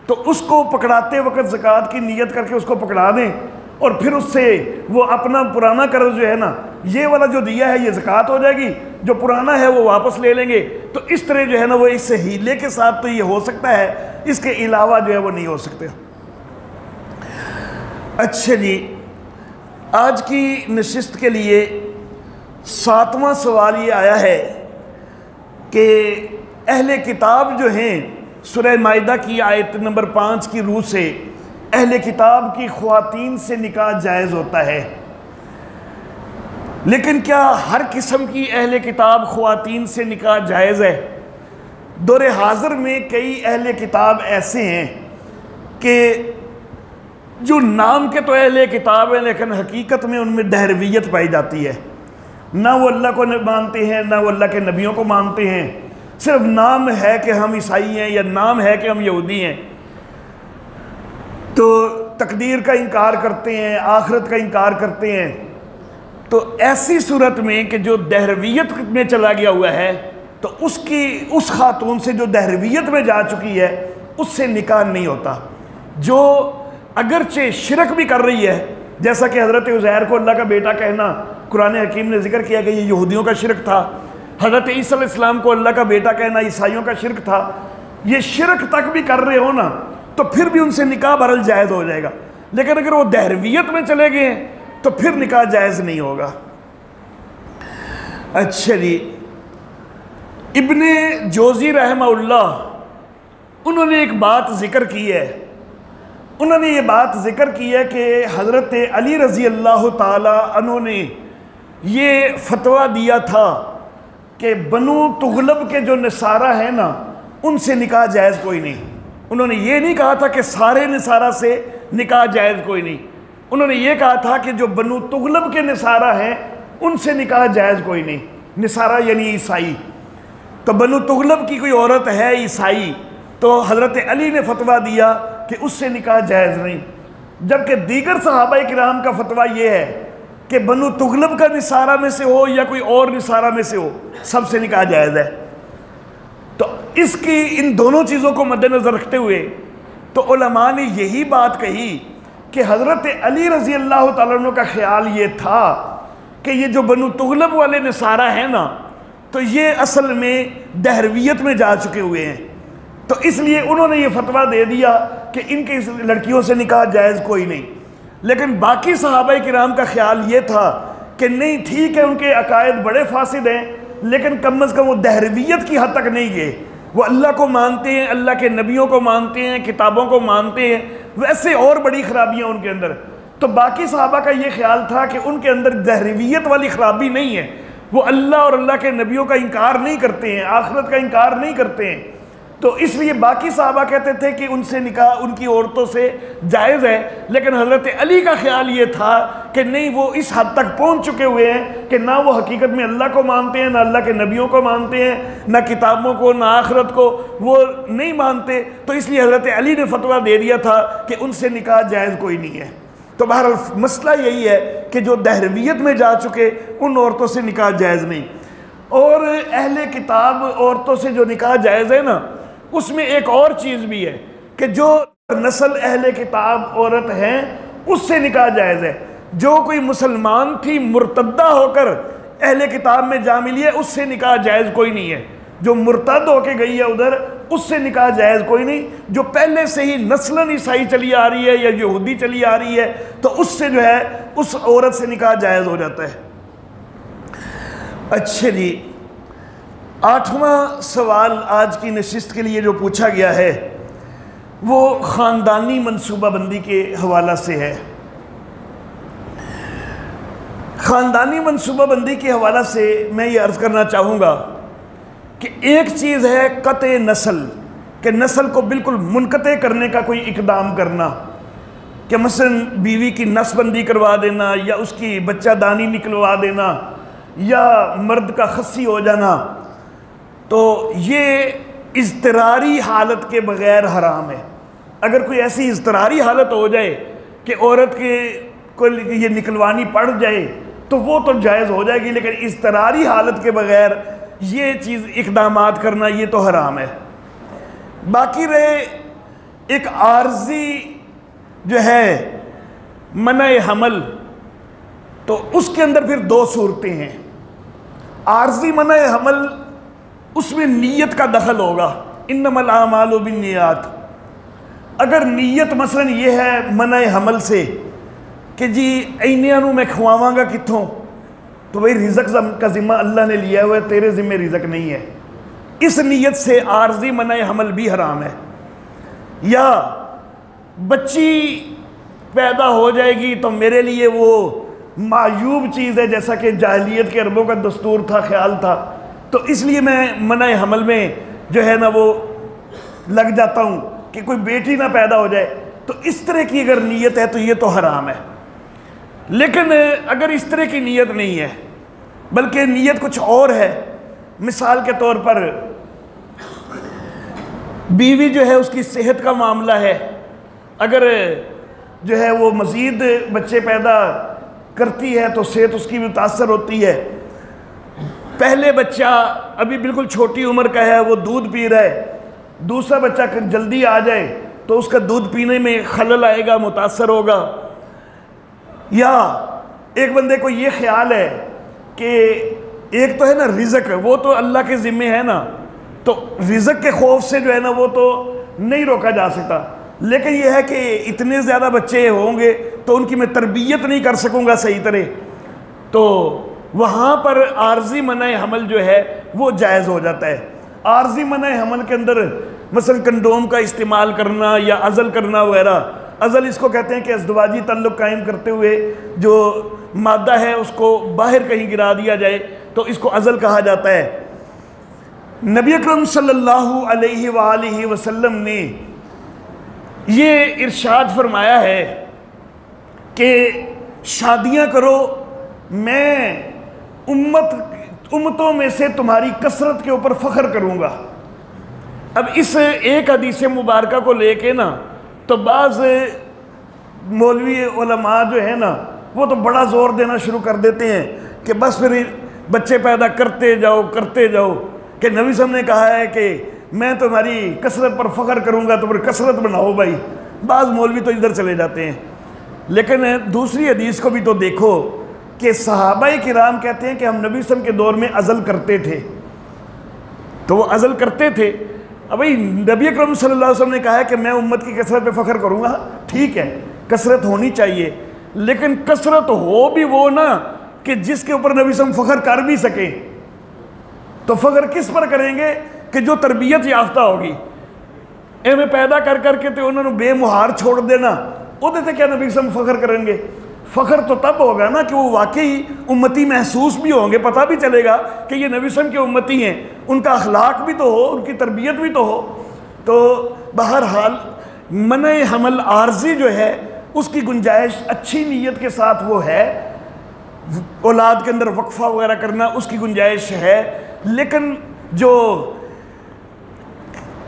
तो उसको पकड़ाते वक्त ज़कात की नियत करके उसको पकड़ा दें और फिर उससे वो अपना पुराना कर्ज जो है ना, ये वाला जो दिया है ये ज़कात हो जाएगी, जो पुराना है वो वापस ले लेंगे। तो इस तरह जो है ना वो इस हीले के साथ तो ये हो सकता है, इसके अलावा जो है वो नहीं हो सकते। अच्छा जी, आज की नशिस्त के लिए 7वां सवाल ये आया है कि अहले किताब जो हैं सूरह माइदा की आयत नंबर 5 की रूह से अहले किताब की ख्वातीन से निकाह जायज़ होता है, लेकिन क्या हर किस्म की अहले किताब ख्वातीन से निकाह जायज़ है? दौरे हाज़िर में कई अहले किताब ऐसे हैं कि जो नाम के तो अहले किताब हैं लेकिन हकीकत में उनमें दहरवियत पाई जाती है। ना वो अल्लाह को मानते हैं, ना वो अल्लाह के नबियों को मानते हैं, सिर्फ नाम है कि हम ईसाई हैं या नाम है कि हम यहूदी हैं। तो तकदीर का इनकार करते हैं, आखिरत का इनकार करते हैं। तो ऐसी सूरत में कि जो दहरवियत में चला गया हुआ है, तो उस खातून से जो दहरवियत में जा चुकी है उससे निकाह नहीं होता। जो अगरचे शिरक भी कर रही है, जैसा कि हज़रत उज़ैर को अल्लाह का बेटा कहना कुरान हकीम ने जिक्र किया कि ये यहूदियों का शिरक था। हज़रत ईसा अलैहिस्सलाम को अल्लाह का बेटा कहना ईसाइयों का शिरक था। ये शिरक तक भी कर रहे हो ना, तो फिर भी उनसे निकाह बरल जायज़ हो जाएगा। लेकिन अगर वो दहरवियत में चले गए तो फिर निकाह जायज़ नहीं होगा। अच्छा जी, इब्ने जोज़ी रहमहुल्लाह उन्होंने एक बात जिक्र की है। उन्होंने ये बात जिक्र की है कि हज़रत अली रज़ी अल्लाह ताला अन्हु ने ये फतवा दिया था कि बनु तुगलब के जो नसारा है ना, उनसे निकाह जायज़ कोई नहीं। उन्होंने ये नहीं कहा था कि सारे नसारा से निकाह जायज़ कोई नहीं। उन्होंने ये कहा था कि जो बनु तुगलब के नसारा हैं उनसे निकाह जायज़ कोई नहीं। नसारा यानी ईसाई। तो बनु तुगलब की कोई औरत है ईसाई, तो हज़रत अली ने फतवा दिया कि उससे निकाह जायज़ नहीं। जबकि दीगर सहाबा किराम का फतवा ये है कि बनु तुगलब का निसारा में से हो या कोई और निसारा में से हो, सबसे निकाह जायज़ है। तो इसकी इन दोनों चीज़ों को मद्देनज़र रखते हुए तो उलमा ने यही बात कही कि हज़रत अली रज़ी अल्लाह तआला अन्हु का ख्याल ये था कि ये जो बनु तुगलब वाले नसारा है ना, तो ये असल में दहरवियत में जा चुके हुए हैं। तो इसलिए उन्होंने ये फतवा दे दिया कि इनकी लड़कियों से निकाह जायज़ कोई नहीं। लेकिन बाकी सहाबा किराम का ख्याल ये था कि नहीं, ठीक है, उनके अकायद बड़े फासिद हैं, लेकिन कम अज़ कम वो दहरवियत की हद तक नहीं गए। वो अल्लाह को मानते हैं, अल्लाह के नबियों को मानते हैं, किताबों को मानते हैं, वैसे और बड़ी खराबियाँ उनके अंदर। तो बाकी सहाबा का ये ख्याल था कि उनके अंदर दहरवियत वाली खराबी नहीं है। वो अल्लाह और अल्लाह के नबियों का इनकार नहीं करते हैं, आखिरत का इनकार नहीं करते हैं। तो इसलिए बाकी सहाबा कहते थे कि उनसे निकाह उनकी औरतों से जायज़ है। लेकिन हज़रत अली का ख्याल ये था कि नहीं, वो इस हद तक पहुंच चुके हुए हैं कि ना वो हकीकत में अल्लाह को मानते हैं, ना अल्लाह के नबियों को मानते हैं, ना किताबों को, ना आखिरत को वो नहीं मानते। तो इसलिए हज़रत अली ने फतवा दे दिया था कि उनसे निकाह जायज़ कोई नहीं है। तो बहरहाल मसला यही है कि जो दहरवियत में जा चुके उन औरतों से निकाह जायज़ नहीं। और अहले किताब औरतों से जो निकाह जायज़ है ना, उसमें एक और चीज़ भी है कि जो नस्ल अहले किताब औरत हैं उससे निकाह जायज़ है। जो कोई मुसलमान थी मुर्तद्दा होकर अहले किताब में जा मिली है, उससे निकाह जायज़ कोई नहीं है। जो मुर्तद होके गई है उधर, उससे निकाह जायज़ कोई नहीं। जो पहले से ही नस्लन ईसाई चली आ रही है या यहूदी चली आ रही है, तो उससे जो है उस औरत से निकाह जायज़ हो जाता है। अच्छा जी, 8वां सवाल आज की नशिस्त के लिए जो पूछा गया है वो ख़ानदानी मनसूबाबंदी के हवाला से है। ख़ानदानी मनसूबाबंदी के हवाला से मैं ये अर्ज़ करना चाहूँगा कि एक चीज़ है क़त्ए नस्ल, कि नस्ल को बिल्कुल मुनक़ते करने का कोई इक़दाम करना, कि मसलन बीवी की नसबंदी करवा देना या उसकी बच्चादानी निकलवा देना या मर्द का खस्सी हो जाना, तो ये इज़्तिरारी हालत के बग़ैर हराम है। अगर कोई ऐसी इज़्तिरारी हालत हो जाए कि औरत के को ये निकलवानी पड़ जाए तो वो तो जायज़ हो जाएगी, लेकिन इज़्तिरारी हालत के बग़ैर ये चीज़ इक़दामात करना ये तो हराम है। बाकी रहे एक आर्जी जो है मना हमल, तो उसके अंदर फिर दो सूरतें हैं। आर्जी मना हमल, उसमें नीयत का दखल होगा, इन्नमल आमालु बिन्नियात। अगर नीयत मसलन ये है मना हमल से कि जी इन्नियां नूं मैं खवावांगा कित्थों, तो भाई रिज़्क़ का ज़िम्मा अल्लाह ने लिया हुआ है, तेरे ज़िम्मे रिज़्क़ नहीं है। इस नीयत से आर्जी मना हमल भी हराम है। या बच्ची पैदा हो जाएगी तो मेरे लिए वो मायूब चीज़ है, जैसा कि जाहिलियत के अरबों का दस्तूर था, ख्याल था, तो इसलिए मैं मना हमल में जो है ना वो लग जाता हूँ कि कोई बेटी ना पैदा हो जाए। तो इस तरह की अगर नीयत है तो ये तो हराम है। लेकिन अगर इस तरह की नीयत नहीं है बल्कि नीयत कुछ और है, मिसाल के तौर पर बीवी जो है उसकी सेहत का मामला है, अगर जो है वो मज़ीद बच्चे पैदा करती है तो सेहत उसकी भी मुतासर होती है। पहले बच्चा अभी बिल्कुल छोटी उम्र का है, वो दूध पी रहा है, दूसरा बच्चा जल्दी आ जाए तो उसका दूध पीने में खलल आएगा, मुतासर होगा। या एक बंदे को ये ख्याल है कि एक तो है ना रिज़्क, वो तो अल्लाह के ज़िम्मे है ना, तो रिज़्क के खौफ से जो है ना वो तो नहीं रोका जा सकता, लेकिन यह है कि इतने ज़्यादा बच्चे होंगे तो उनकी मैं तरबियत नहीं कर सकूँगा सही तरह, तो वहाँ पर आर्जी मना हमल जो है वो जायज़ हो जाता है। आर्जी मना हमल के अंदर मसलन कंडोम का इस्तेमाल करना या अज़ल करना वगैरह, अज़ल इसको कहते हैं कि अज़दवाजी तल्लुक़ कायम करते हुए जो मादा है उसको बाहर कहीं गिरा दिया जाए, तो इसको अज़ल कहा जाता है। नबी अकरम सल्लल्लाहु अलैहि वसल्लम ने ये इरशाद फरमाया है कि शादियां करो, मैं उम्मतों में से तुम्हारी कसरत के ऊपर फ़ख्र करूँगा। अब इस एक हदीस मुबारका को लेके ना तो बाज़ मौलवी उलमा जो है ना वो तो बड़ा ज़ोर देना शुरू कर देते हैं कि बस फिर बच्चे पैदा करते जाओ कि नबी साहब ने कहा है कि मैं तुम्हारी कसरत पर फ़ख्र करूँगा, तो फिर कसरत बनाओ भाई। बाज़ मौलवी तो इधर चले जाते हैं। लेकिन दूसरी हदीस को भी तो देखो कि सहाबाए किराम कहते हैं कि हम नबी सल्लल्लाहु अलैहि वसल्लम के दौर में अज़ल करते थे, तो वो अज़ल करते थे। अब भाई नबी अकरम सल्लल्लाहु अलैहि वसल्लम ने कहा है कि मैं उम्मत की कसरत पे फ़ख्र करूँगा, ठीक है, कसरत होनी चाहिए, लेकिन कसरत हो भी वो ना कि जिसके ऊपर नबी सल्लल्लाहु अलैहि वसल्लम फ़ख्र कर भी सके। तो फ़ख्र किस पर करेंगे कि जो तरबियत याफ्ता होगी, एवं पैदा कर करके तो उन्होंने बेमुहार छोड़ देना, उहदे ते क्या नबी सल्लल्लाहु अलैहि वसल्लम फ़ख्र करेंगे? फ़ख्र तो तब होगा ना कि वो वाकई उम्मती महसूस भी होंगे, पता भी चलेगा कि ये नबी सल्लल्लाहु अलैहि वसल्लम के उम्मती हैं, उनका अखलाक भी तो हो, उनकी तरबियत भी तो हो। तो बहरहाल मना हमल आर्जी जो है उसकी गुंजाइश अच्छी नीयत के साथ वो है, औलाद के अंदर वक्फ़ा वगैरह करना उसकी गुंजाइश है, लेकिन जो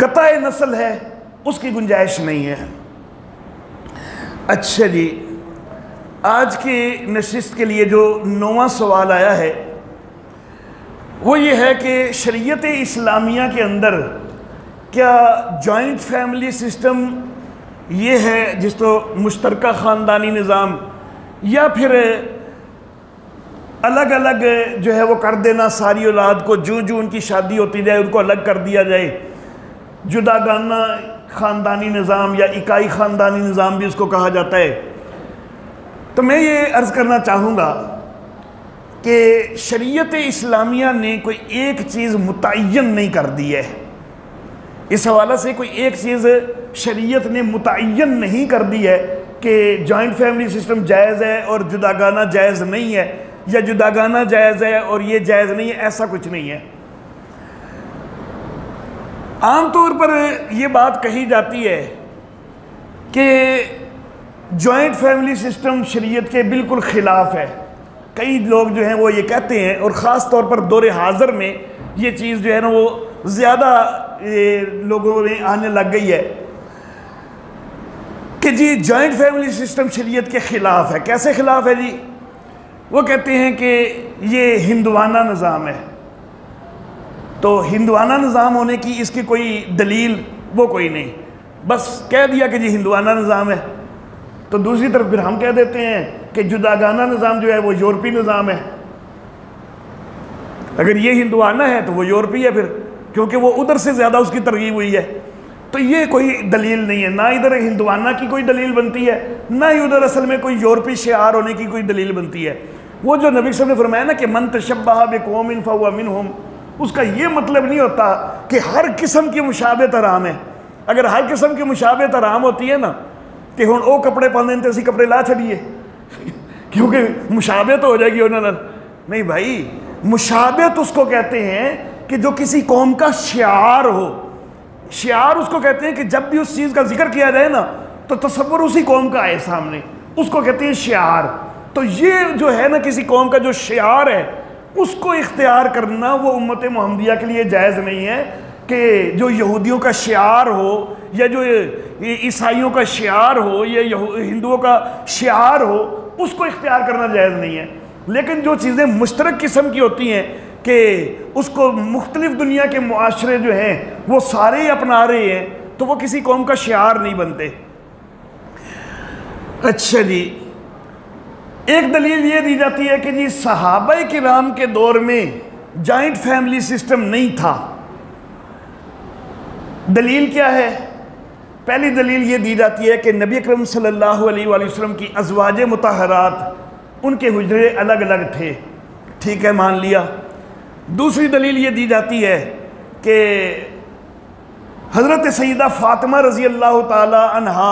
कताए नस्ल है उसकी गुंजाइश नहीं है। अच्छा जी, आज की नशिस्त के लिए जो 9वां सवाल आया है वो ये है कि शरीयत इस्लामिया के अंदर क्या जॉइंट फैमिली सिस्टम ये है जिसको मुश्तरका ख़ानदानी निज़ाम, या फिर अलग अलग जो है वो कर देना सारी औलाद को, जो जो उनकी शादी होती जाए उनको अलग कर दिया जाए, जुदागाना ख़ानदानी निज़ाम या इकाई ख़ानदानी निज़ाम भी उसको कहा जाता है। तो मैं ये अर्ज़ करना चाहूँगा कि शरीयत इस्लामिया ने कोई एक चीज़ मुतय्यन नहीं कर दी है। इस हवाले से कोई एक चीज़ शरीयत ने मुतय्यन नहीं कर दी है कि जॉइंट फैमिली सिस्टम जायज़ है और जुदागाना जायज़ नहीं है, या जुदागाना जायज़ है और ये जायज़ नहीं है, ऐसा कुछ नहीं है। आम तौर पर यह बात कही जाती है कि जॉइंट फैमिली सिस्टम शरीयत के बिल्कुल ख़िलाफ़ है। कई लोग जो हैं वो ये कहते हैं, और ख़ास तौर पर दौरे हाज़िर में ये चीज़ जो है ना वो ज़्यादा लोगों में आने लग गई है कि जी जॉइंट फैमिली सिस्टम शरीयत के ख़िलाफ़ है। कैसे ख़िलाफ़ है जी? वो कहते हैं कि ये हिंदुआना निज़ाम है, तो हिंदुआना निज़ाम होने की इसकी कोई दलील वो कोई नहीं, बस कह दिया कि जी हिंदुआना निज़ाम है। तो दूसरी तरफ फिर हम कह देते हैं कि जुदागाना निज़ाम जो है वो यूरोपीय निज़ाम है। अगर ये हिंदुआना है तो वो यूरोपीय है फिर, क्योंकि वो उधर से ज़्यादा उसकी तरगीब हुई है। तो ये कोई दलील नहीं है, ना इधर हिंदुआना की कोई दलील बनती है, ना ही उधर असल में कोई यूरोपीय शिआर होने की कोई दलील बनती है। वो जो नबी सल्लल्लाहु अलैहि वसल्लम ने फरमाया ना कि मन तशब्बह बिकौमिन फहुवा मिनहुम, उसका ये मतलब नहीं होता कि हर किस्म की मुशाबत हराम है। अगर हर किस्म की मुशाबत हराम होती है ना कि हुण वो कपड़े पाने तो असी कपड़े ला छड़िए क्योंकि मुशाबत हो जाएगी उन्होंने। नहीं भाई, मुशाबत उसको कहते हैं कि जो किसी कौम का शियार हो। शियार उसको कहते हैं कि जब भी उस चीज़ का जिक्र किया जाए ना तो तसव्वुर उसी कौम का आए सामने, उसको कहते हैं शियार। तो ये जो है ना किसी कौम का जो शियार है उसको इख्तियार करना वो उम्मत मुहम्मदिया के लिए जायज़ नहीं है कि जो यहूदियों का शियार हो या जो ईसाइयों का शियार हो या हिंदुओं का शियार हो उसको इख्तियार करना जायज़ नहीं है। लेकिन जो चीज़ें मुश्तरक किस्म की होती हैं कि उसको मुख्तलिफ दुनिया के मुआशरे जो हैं वो सारे ही अपना रहे हैं तो वो किसी कौम का शियार नहीं बनते। अच्छा जी, एक दलील ये दी जाती है कि जी सहाबाए किराम के दौर में जॉइंट फैमिली सिस्टम नहीं था। दलील क्या है? पहली दलील ये दी जाती है कि नबी अकरम सल्लल्लाहु अलैहि वसल्लम की अज़वाज मुतहरात उनके हुजरे अलग अलग थे, ठीक है, मान लिया। दूसरी दलील ये दी जाती है कि हज़रत सैयदा फ़ातिमा रज़ी अल्लाह ताला अन्हा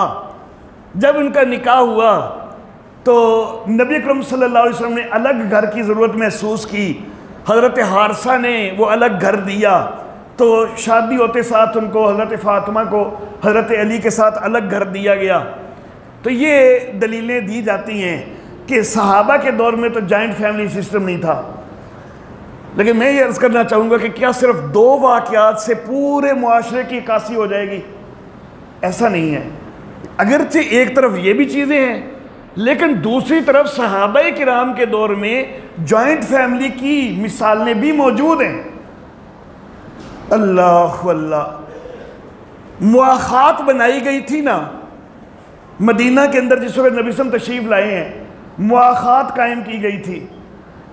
जब इनका निकाह हुआ तो नबी अकरम सल्लल्लाहु अलैहि वसल्लम ने अलग घर की ज़रूरत महसूस की। हज़रत हारसा ने वो अलग घर दिया तो शादी होते साथ उनको हज़रत फ़ातिमा को हज़रत अली के साथ अलग घर दिया गया। तो ये दलीलें दी जाती हैं कि सहाबा के दौर में तो जॉइंट फैमिली सिस्टम नहीं था। लेकिन मैं ये अर्ज़ करना चाहूँगा कि क्या सिर्फ दो वाक़यात से पूरे मुआशरे की इक्कासी हो जाएगी? ऐसा नहीं है। अगरचे एक तरफ ये भी चीज़ें हैं लेकिन दूसरी तरफ सहाबाए किराम के दौर में जॉइंट फैमिली की मिसालें भी मौजूद हैं। अल्लाह अल्लाह, मुआखात बनाई गई थी ना मदीना के अंदर जिस वक्त नबी सल्लल्लाहु अलैहि वसल्लम तशरीफ़ लाए हैं, मुआखात कायम की गई थी।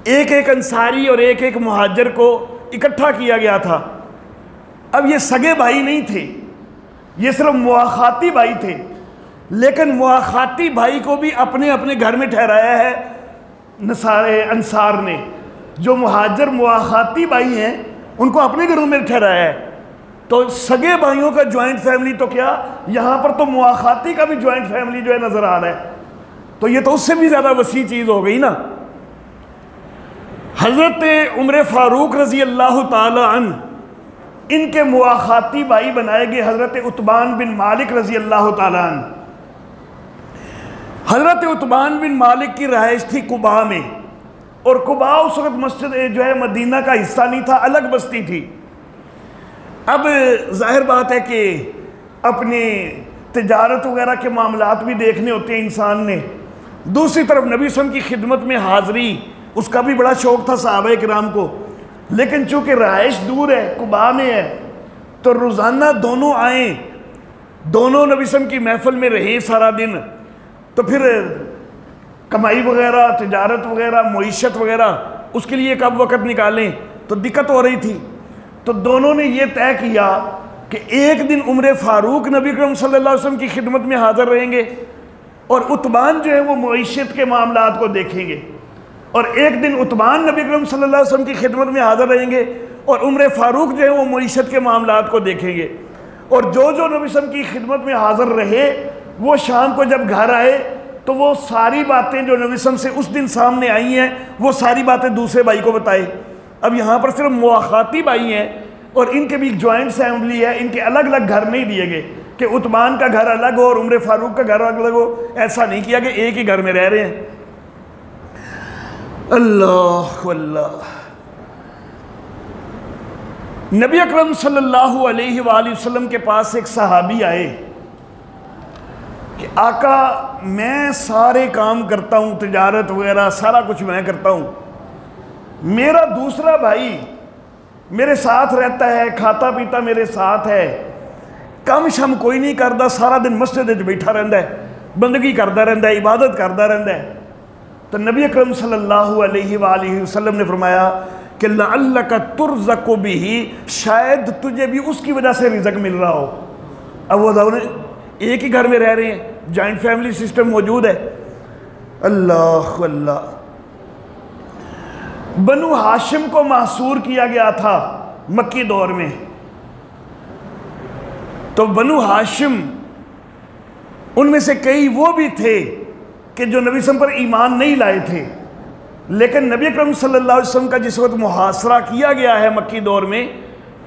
एक एक अंसारी और एक एक मुहाजिर को इकट्ठा किया गया था। अब ये सगे भाई नहीं थे, ये सिर्फ मुआखाती भाई थे, लेकिन मुआखाती भाई को भी अपने अपने घर में ठहराया है नसारे अंसार ने। जो मुहाजिर मुआखाती भाई हैं उनको अपने घरों में ठहराया है। तो सगे भाइयों का जॉइंट फैमिली तो क्या, यहाँ पर तो मुआखाती का भी जॉइंट फैमिली जो है नज़र आ रहा है। तो ये तो उससे भी ज़्यादा वसी चीज़ हो गई ना। हज़रत उमर फ़ारूक रज़ी अल्लाह ताला अन्हु इनके मुआखाती भाई बनाए गए हज़रत उतबान बिन मालिक रज़ी अल्लाह ताला अन्हु। हज़रत उतबान बिन मालिक की रहाइश थी कुबा में, और कुबा उस वक्त मस्जिद जो है मदीना का हिस्सा नहीं था, अलग बस्ती थी। अब जाहिर बात है कि अपनी तिजारत वगैरह के मामलात भी देखने होते हैं इंसान ने। दूसरी तरफ नबी सल्लल्लाहु अलैहि वसल्लम की खिदमत में हाज़री, उसका भी बड़ा शौक़ था सहाबाए किराम को। लेकिन चूँकि रहाइश दूर है, कुबा में है, तो रोज़ाना दोनों आए, दोनों नबी सल्लल्लाहु अलैहि वसल्लम की महफ़िल में रहे सारा दिन। तो फिर कमाई वगैरह, तिजारत वगैरह, मईशत वगैरह, उसके लिए कब वक़्त निकालें, तो दिक्कत हो रही थी। तो दोनों ने ये तय किया कि एक दिन उमर फ़ारूक नबी अकरम सल्लल्लाहु अलैहि वसल्लम की खिदमत में हाज़िर रहेंगे और उतबान जो है वो मईशत के मामलात को देखेंगे, और एक दिन उतबान नबी अकरम सल्लल्लाहु अलैहि वसल्लम की खिदमत में हाज़िर रहेंगे और उमर फ़ारूक जो है वो मईशत के मामलात को देखेंगे। और जो जो नबी सल्लल्लाहु अलैहि वसल्लम की खिदमत में हाज़िर रहे वो शाम को जब घर आए तो वो सारी बातें जो नबी सल्लल्लाहु अलैहि वसल्लम से उस दिन सामने आई हैं वो सारी बातें दूसरे भाई को बताए। अब यहाँ पर सिर्फ मुआखाती भाई हैं और इनके भी जॉइंट फैमिली है, इनके अलग अलग घर नहीं दिए गए कि उतबान का घर अलग हो और उमर फ़ारूक का घर अलग हो। ऐसा नहीं किया कि एक ही घर में रह रहे हैं। अल्लाह अल्लाह। नबी अकरम सल्लल्लाहु अलैहि वसल्लम के पास एक सहाबी आए कि आका मैं सारे काम करता हूँ, तिजारत वगैरह सारा कुछ मैं करता हूँ, मेरा दूसरा भाई मेरे साथ रहता है, खाता पीता मेरे साथ है, कम शम कोई नहीं करता, सारा दिन मस्जिद में बैठा रहता है, बंदगी करता रहता है, इबादत करता रहता है। तो नबी अकरम सल्लल्लाहु अलैहि वसल्लम ने फरमाया कि लअल्लका तुरज़क़ु बिही, शायद तुझे भी उसकी वजह से रिज़्क़ मिल रहा हो। अब वो दोनों एक ही घर में रह रहे हैं, जॉइंट फैमिली सिस्टम मौजूद है। अल्लाह अल्लाह। बनु हाशिम को महसूर किया गया था मक्की दौर में, तो बनु हाशिम उनमें से कई वो भी थे कि जो नबी सल्लल्लाहु अलैहि वसल्लम पर ईमान नहीं लाए थे, लेकिन नबी अकरम सल्लल्लाहु अलैहि वसल्लम का जिस वक्त मुहासरा किया गया है मक्की दौर में,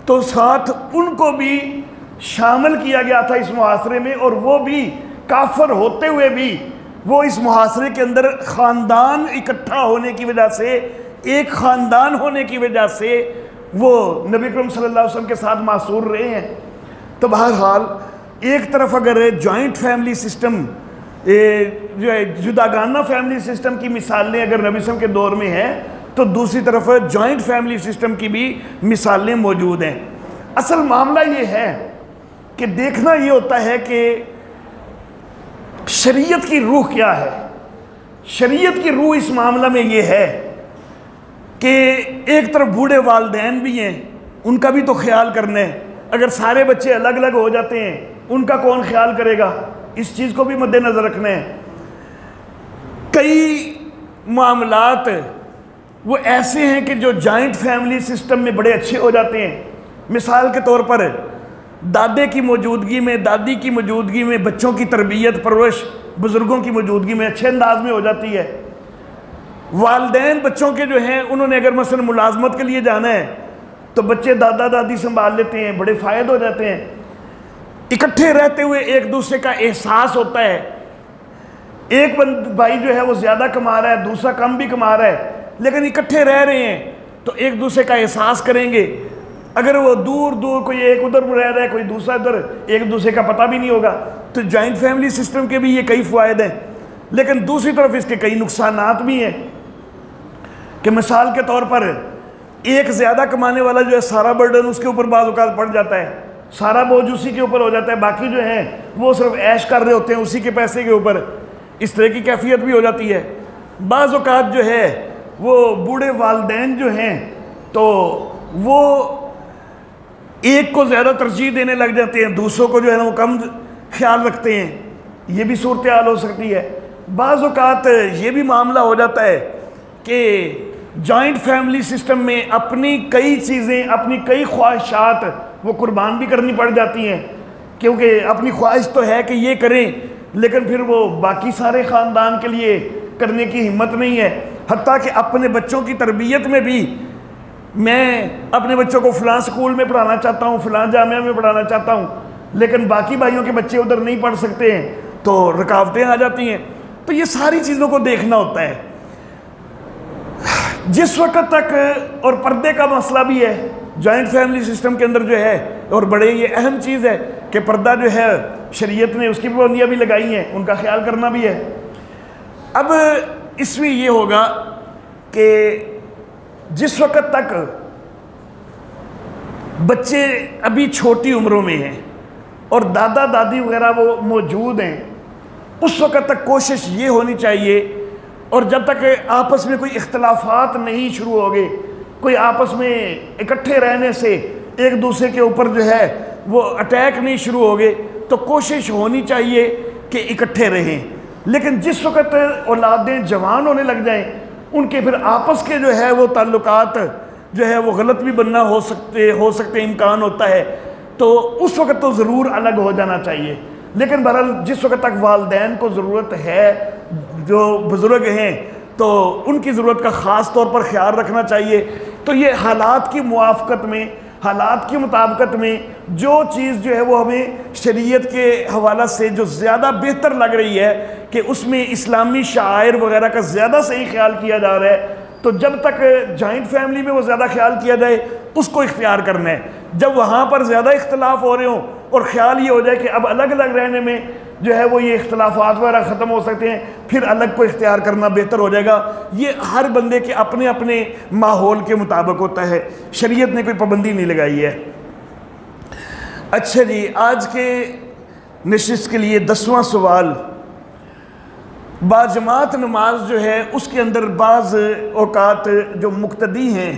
तो साथ उनको भी शामिल किया गया था इस मुहासरे में, और वो भी काफिर होते हुए भी वो इस मुहासरे के अंदर ख़ानदान इकट्ठा होने की वजह से, एक ख़ानदान होने की वजह से वो नबी अकरम सल्लल्लाहु अलैहि वसल्लम के साथ मासूर रहे हैं। तो बहरहाल एक तरफ अगर जॉइंट फैमिली सिस्टम जो है जुदागाना फैमिली सिस्टम की मिसालें अगर नबी सल्लल्लाहु अलैहि वसल्लम के दौर में हैं, तो दूसरी तरफ जॉइंट फैमिली सिस्टम की भी मिसालें मौजूद हैं। असल मामला ये है कि देखना ये होता है कि शरीयत की रूह क्या है। शरीयत की रूह इस मामला में ये है कि एक तरफ बूढ़े वालिदैन भी हैं, उनका भी तो ख्याल करना है। अगर सारे बच्चे अलग अलग हो जाते हैं, उनका कौन ख्याल करेगा, इस चीज़ को भी मद्देनज़र रखना है। कई मामलात वो ऐसे हैं कि जो जॉइंट फैमिली सिस्टम में बड़े अच्छे हो जाते हैं। मिसाल के तौर पर दादे की मौजूदगी में, दादी की मौजूदगी में बच्चों की तरबियत परवरिश बुज़ुर्गों की मौजूदगी में अच्छे अंदाज में हो जाती है। वालिदैन बच्चों के जो हैं, उन्होंने अगर मसलन मुलाजमत के लिए जाना है तो बच्चे दादा दादी संभाल लेते हैं, बड़े फ़ायदे हो जाते हैं। इकट्ठे रहते हुए एक दूसरे का एहसास होता है। एक भाई जो है वो ज़्यादा कमा रहा है, दूसरा कम भी कमा रहा है, लेकिन इकट्ठे रह रहे हैं तो एक दूसरे का एहसास करेंगे। अगर वो दूर दूर, कोई एक उधर रह रहा है, कोई दूसरा इधर, एक दूसरे का पता भी नहीं होगा। तो जॉइंट फैमिली सिस्टम के भी ये कई फ़ायदे हैं, लेकिन दूसरी तरफ इसके कई नुकसानात भी हैं। कि मिसाल के तौर पर एक ज़्यादा कमाने वाला जो है, सारा बर्डन उसके ऊपर बाज़ औक़ात पड़ जाता है, सारा बोझ उसी के ऊपर हो जाता है। बाकी जो हैं वो सिर्फ ऐश कर रहे होते हैं उसी के पैसे के ऊपर। इस तरह की कैफियत भी हो जाती है। बाज़ औक़ात जो है वो बूढ़े वालिदैन जो हैं, तो वो एक को ज़्यादा तरजीह देने लग जाते हैं, दूसरों को जो है ना वो कम ख्याल रखते हैं। ये भी सूरत हाल हो सकती है। बाज़ औक़ात ये भी मामला हो जाता है कि जॉइंट फैमिली सिस्टम में अपनी कई चीज़ें, अपनी कई ख्वाहिशात वो कुर्बान भी करनी पड़ जाती हैं, क्योंकि अपनी ख्वाहिश तो है कि ये करें, लेकिन फिर वो बाकी सारे ख़ानदान के लिए करने की हिम्मत नहीं है। हत्ता कि अपने बच्चों की तरबियत में भी, मैं अपने बच्चों को फ़लाँ स्कूल में पढ़ाना चाहता हूँ, फ़लाँ जामिया में पढ़ाना चाहता हूँ, लेकिन बाकी भाइयों के बच्चे उधर नहीं पढ़ सकते हैं, तो रुकावटें आ जाती हैं। तो ये सारी चीज़ों को देखना होता है। जिस वक्त तक, और पर्दे का मसला भी है जॉइंट फैमिली सिस्टम के अंदर जो है, और बड़े ये अहम चीज़ है कि पर्दा जो है शरीयत ने उसकी पाबंदियाँ भी लगाई हैं, उनका ख्याल करना भी है। अब इसमें ये होगा कि जिस वक्त तक बच्चे अभी छोटी उम्रों में हैं और दादा दादी वगैरह वो मौजूद हैं, उस वक्त तक कोशिश ये होनी चाहिए, और जब तक आपस में कोई इख्तलाफात नहीं शुरू हो गए, कोई आपस में इकट्ठे रहने से एक दूसरे के ऊपर जो है वो अटैक नहीं शुरू हो गए, तो कोशिश होनी चाहिए कि इकट्ठे रहें। लेकिन जिस वक्त औलादें जवान होने लग जाएं, उनके फिर आपस के जो है वो ताल्लुकात जो है वो गलत भी बनना हो सकते इम्कान होता है, तो उस वक्त तो ज़रूर अलग हो जाना चाहिए। लेकिन बहरहाल जिस वक्त तक वालिदैन को ज़रूरत है, जो बुज़ुर्ग हैं, तो उनकी ज़रूरत का ख़ास तौर पर ख्याल रखना चाहिए। तो ये हालात की मुआफ़क़त में, हालात की मुताबिकत में जो चीज़ जो है वो हमें शरीयत के हवाला से जो ज़्यादा बेहतर लग रही है कि उसमें इस्लामी शायर वगैरह का ज़्यादा सही ख्याल किया जा रहा है, तो जब तक जॉइंट फैमिली में वो ज़्यादा ख्याल किया जाए उसको इख्तियार करना है। जब वहाँ पर ज़्यादा इख्तलाफ हो रहे हों और ख्याल ये हो जाए कि अब अलग अलग रहने में जो है वो ये इख्तलाफात वगैरह ख़त्म हो सकते हैं, फिर अलग को इख्तियार करना बेहतर हो जाएगा। ये हर बंदे के अपने अपने माहौल के मुताबिक होता है, शरीयत ने कोई पाबंदी नहीं लगाई है। अच्छा जी, आज के नशिस्त के लिए 10वां सवाल, बाजमात नमाज जो है उसके अंदर बाज़ औक़ात जो मुक्तदी हैं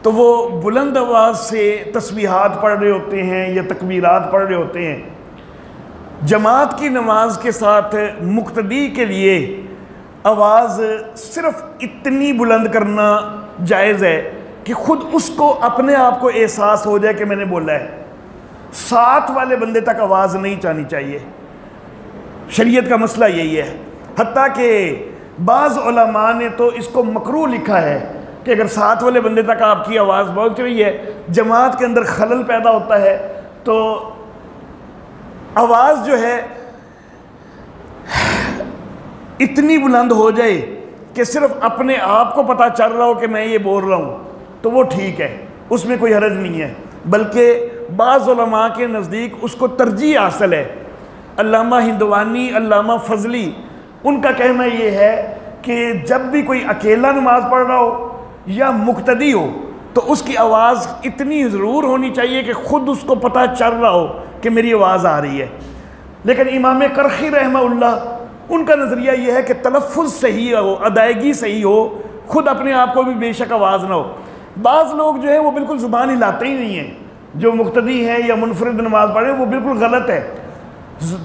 तो वो बुलंद आवाज़ से तस्बीहात पढ़ रहे होते हैं या तकबीरात पढ़ रहे होते हैं। जमात की नमाज के साथ मुक्तदी के लिए आवाज़ सिर्फ़ इतनी बुलंद करना जायज़ है कि खुद उसको अपने आप को एहसास हो जाए कि मैंने बोला है। साथ वाले बंदे तक आवाज़ नहीं जानी चाहिए। शरीयत का मसला यही है। हत्ता कि बाज़ उलमा ने तो इसको मकरूह लिखा है कि अगर साथ वाले बंदे तक आपकी आवाज़ पहुँच रही है, जमात के अंदर खलल पैदा होता है, तो आवाज़ जो है इतनी बुलंद हो जाए कि सिर्फ अपने आप को पता चल रहा हो कि मैं ये बोल रहा हूँ, तो वो ठीक है, उसमें कोई हरज नहीं है। बल्कि बाज़ उलमा के नज़दीक उसको तरजीह हासिल है। अल्लामा हिंदवानी, अल्लामा फजली, उनका कहना ये है कि जब भी कोई अकेला नमाज पढ़ रहा हो या मुक्तदी हो, तो उसकी आवाज़ इतनी ज़रूर होनी चाहिए कि ख़ुद उसको पता चल रहा हो कि मेरी आवाज़ आ रही है। लेकिन इमाम करखी रहमहुल्लाह, उनका नज़रिया ये है कि तलफ़्फ़ुज़ सही हो, अदायगी सही हो, ख़ुद अपने आप को भी बेशक आवाज़ ना हो। बाज़ लोग जो है वो बिल्कुल ज़ुबान हिलाते ही नहीं हैं, जो मुक्तदी हैं या मुनफरिद नमाज़ पढ़े, वो बिल्कुल गलत है।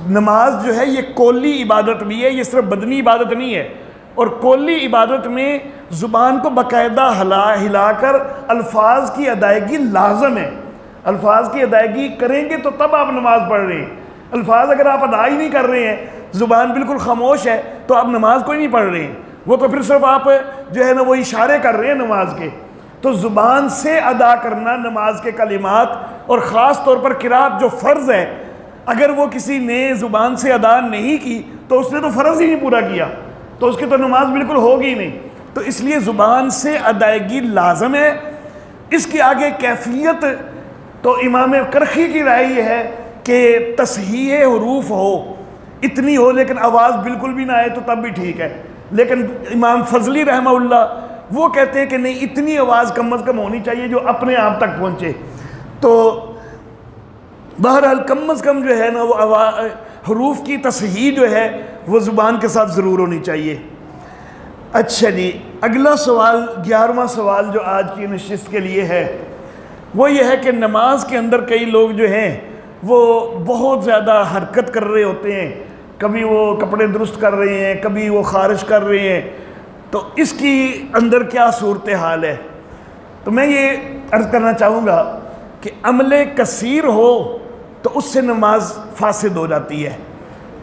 नमाज जो है ये कोली इबादत भी है, ये सिर्फ बदनी इबादत नहीं है। और कोली इबादत में ज़ुबान को बाकायदा हिलाकर अल्फाज की अदायगी लाजम है। अल्फाज की अदायगी करेंगे तो तब आप नमाज पढ़ रहे हैं। अल्फाज अगर आप अदा ही नहीं कर रहे हैं, ज़ुबान बिल्कुल खामोश है, तो आप नमाज को ही नहीं पढ़ रहे हैं, वो तो फिर सिर्फ आप जो है ना वो इशारे कर रहे हैं नमाज के। तो ज़ुबान से अदा करना नमाज के कलिमात, और ख़ास तौर पर किरात जो फ़र्ज़ है, अगर वो किसी ने ज़ुबान से अदा नहीं की तो उसने तो फ़र्ज़ ही नहीं पूरा किया, तो उसकी तो नमाज बिल्कुल होगी नहीं। तो इसलिए ज़ुबान से अदायगी लाजम है। इसके आगे कैफियत तो इमाम करखी की राय ये है कि तस्हीह हुरूफ हो, इतनी हो लेकिन आवाज़ बिल्कुल भी ना आए तो तब भी ठीक है। लेकिन इमाम फजली रहमहुल्लाह वो कहते हैं कि नहीं, इतनी आवाज़ कम अज़ कम होनी चाहिए जो अपने आप तक पहुँचे। तो बहरहाल कम अज़ कम जो है ना वो हरूफ की तस्हीह जो है वो ज़ुबान के साथ ज़रूर होनी चाहिए। अच्छा जी, अगला सवाल, 11वां सवाल जो आज की नशिस्त के लिए है, वो ये है कि नमाज के अंदर कई लोग जो हैं वो बहुत ज़्यादा हरकत कर रहे होते हैं, कभी वो कपड़े दुरुस्त कर रहे हैं, कभी वो खारिज कर रहे हैं, तो इसकी अंदर क्या सूरत हाल है? तो मैं ये अर्ज़ करना चाहूँगा कि अमले कसीर हो तो उससे नमाज फासिद हो जाती है,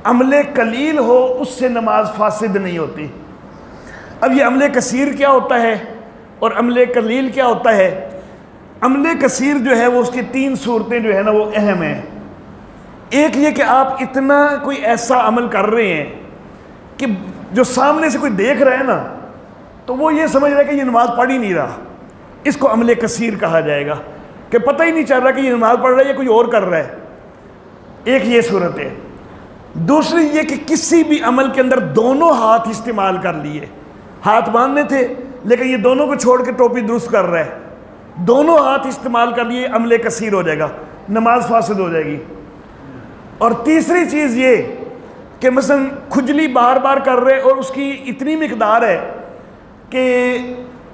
अमले कलील हो उससे नमाज फासिद नहीं होती। अब ये अमले कसीर क्या होता है और अमले कलील क्या होता है? अमले कसीर जो है वो उसकी 3 सूरतें जो है ना वो अहम हैं। एक ये कि आप इतना कोई ऐसा अमल कर रहे हैं कि जो सामने से कोई देख रहा है ना, तो वो ये समझ रहा है कि ये नमाज पढ़ ही नहीं रहा, इसको अमले कसीर कहा जाएगा, कि पता ही नहीं चल रहा कि ये नमाज पढ़ रहा है या कोई और कर रहा है। एक ये सूरत है। दूसरी ये कि किसी भी अमल के अंदर दोनों हाथ इस्तेमाल कर लिए, हाथ बांधने थे लेकिन ये दोनों को छोड़ के टोपी दुरुस्त कर रहा है, दोनों हाथ इस्तेमाल कर लिए, अमले कसीर हो जाएगा, नमाज फासिद हो जाएगी। और तीसरी चीज़ ये कि मसलन खुजली बार बार कर रहे और उसकी इतनी मिकदार है कि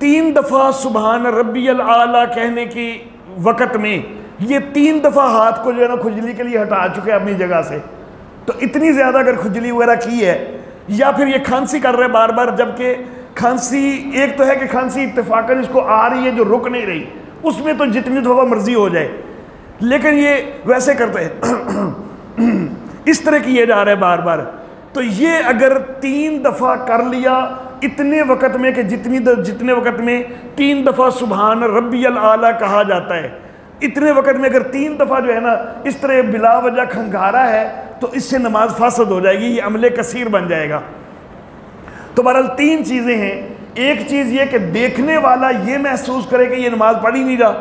3 दफ़ा सुबहान रब्बियल आला कहने की वक़्त में ये 3 दफ़ा हाथ को जो है ना खुजली के लिए हटा चुके हैं अपनी जगह से। तो इतनी ज़्यादा अगर खुजली वगैरह की है, या फिर ये खांसी कर रहे बार बार, जबकि खांसी एक तो है कि खांसी इत्तेफाकन इसको आ रही है जो रुक नहीं रही, उसमें तो जितनी दफ़ा मर्जी हो जाए, लेकिन ये वैसे करते हैं इस तरह किए जा रहे बार बार। तो ये अगर 3 दफ़ा कर लिया इतने वक़्त में कि जितने वक़्त में 3 दफ़ा सुबहान रब्बियल आला कहा जाता है, इतने वक़्त में अगर 3 दफ़ा जो है ना इस तरह बिला वजह खंगारा है, तो इससे नमाज फासद हो जाएगी, ये अमले कसीर बन जाएगा। तो बहरहाल 3 चीज़ें हैं। एक चीज़ ये कि देखने वाला ये महसूस करे कि ये नमाज पढ़ ही नहीं रहा,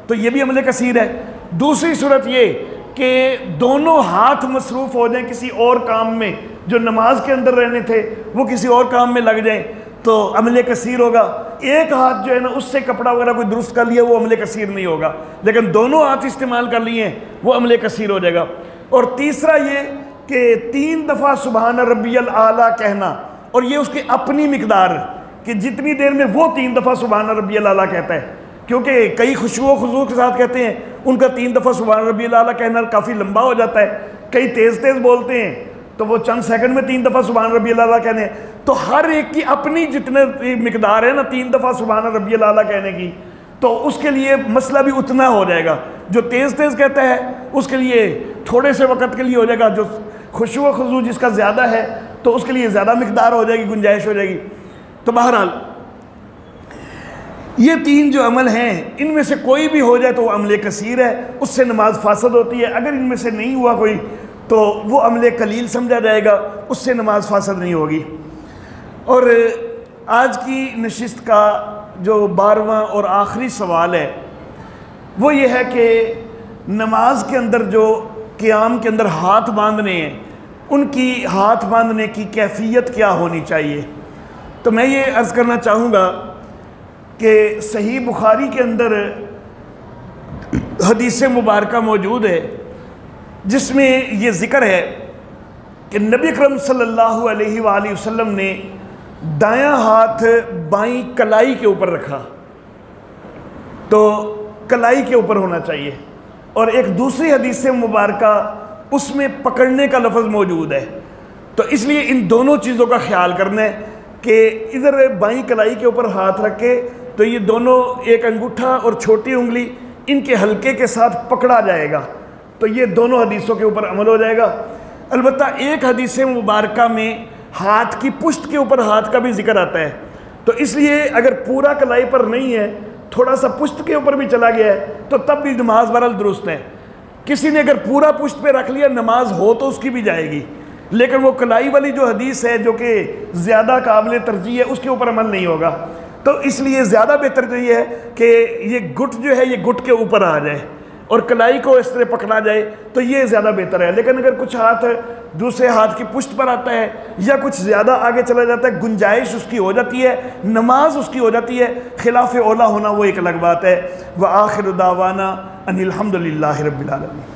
तो ये भी अमले कसीर है। दूसरी सूरत ये कि दोनों हाथ मसरूफ़ हो जाएं किसी और काम में, जो नमाज के अंदर रहने थे वो किसी और काम में लग जाएं, तो अमले कसीर होगा। एक हाथ जो है ना उससे कपड़ा वगैरह कोई दुरुस्त कर लिया, वो अमले कसीर नहीं होगा, लेकिन दोनों हाथ इस्तेमाल कर लिए वो अमले कसीर हो जाएगा। और तीसरा ये कि 3 दफ़ा सुबहान रब्बियल आला कहना, और ये उसकी अपनी मिकदार कि जितनी देर में वो 3 दफ़ा सुबहान रब्बियल आला कहता है, क्योंकि कई खुशू खुजू के साथ कहते हैं, उनका 3 दफ़ा सुबहान रब्बियल आला कहना काफ़ी लंबा हो जाता है, कई तेज़ तेज़ बोलते हैं तो वो चंद सेकंड में 3 दफ़ा सुबहान रब्बियल आला कहने। तो हर एक की अपनी जितने मिकदार है ना 3 दफ़ा सुबहान रब्बियल आला कहने की, तो उसके लिए मसला भी उतना हो जाएगा। जो तेज़ तेज़ कहता है उसके लिए थोड़े से वक़्त के लिए हो जाएगा, जो खुशू व खुजू जिसका ज़्यादा है तो उसके लिए ज़्यादा मिकदार हो जाएगी, गुंजाइश हो जाएगी। तो बहरहाल ये तीन जो अमल हैं इनमें से कोई भी हो जाए तो वो अमल कसीर है, उससे नमाज फासद होती है। अगर इनमें से नहीं हुआ कोई तो वो अमल कलील समझा जाएगा, उससे नमाज फासद नहीं होगी। और आज की नशिस्त का जो 12वां और आखिरी सवाल है वो ये है कि नमाज के अंदर जो क़ियाम के अंदर हाथ बांधने हैं उनकी हाथ बांधने की कैफियत क्या होनी चाहिए। तो मैं ये अर्ज़ करना चाहूँगा कि सही बुखारी के अंदर हदीस मुबारक मौजूद है जिसमें ये ज़िक्र है कि नबी अकरम सल्लल्लाहु अलैहि वसल्लम ने दायां हाथ बाईं कलाई के ऊपर रखा, तो कलाई के ऊपर होना चाहिए। और एक दूसरी हदीस मुबारक उसमें पकड़ने का लफ्ज़ मौजूद है। तो इसलिए इन दोनों चीज़ों का ख्याल करना है कि इधर बाईं कलाई के ऊपर हाथ रख के तो ये दोनों, एक अंगूठा और छोटी उंगली इनके हल्के के साथ पकड़ा जाएगा, तो ये दोनों हदीसों के ऊपर अमल हो जाएगा। अलबत्ता एक हदीस मुबारक में हाथ की पुश्त के ऊपर हाथ का भी जिक्र आता है, तो इसलिए अगर पूरा कलाई पर नहीं है, थोड़ा सा पुश्त के ऊपर भी चला गया है तो तब भी नमाज बहरहाल दुरुस्त है। किसी ने अगर पूरा पुश्त पे रख लिया, नमाज हो तो उसकी भी जाएगी, लेकिन वो कलाई वाली जो हदीस है जो कि ज़्यादा काबिल तरजीह है उसके ऊपर अमल नहीं होगा। तो इसलिए ज़्यादा बेहतर तो ये है कि ये गुट जो है ये गुट के ऊपर आ जाए और कलाई को इस तरह पकड़ा जाए, तो ये ज़्यादा बेहतर है। लेकिन अगर कुछ हाथ दूसरे हाथ की पुश्त पर आता है या कुछ ज़्यादा आगे चला जाता है, गुंजाइश उसकी हो जाती है, नमाज उसकी हो जाती है, खिलाफ औला होना वो एक अलग बात है। व आखिर दावाना अनिल हम्दुलिल्लाहि रब्बिल आलमीन।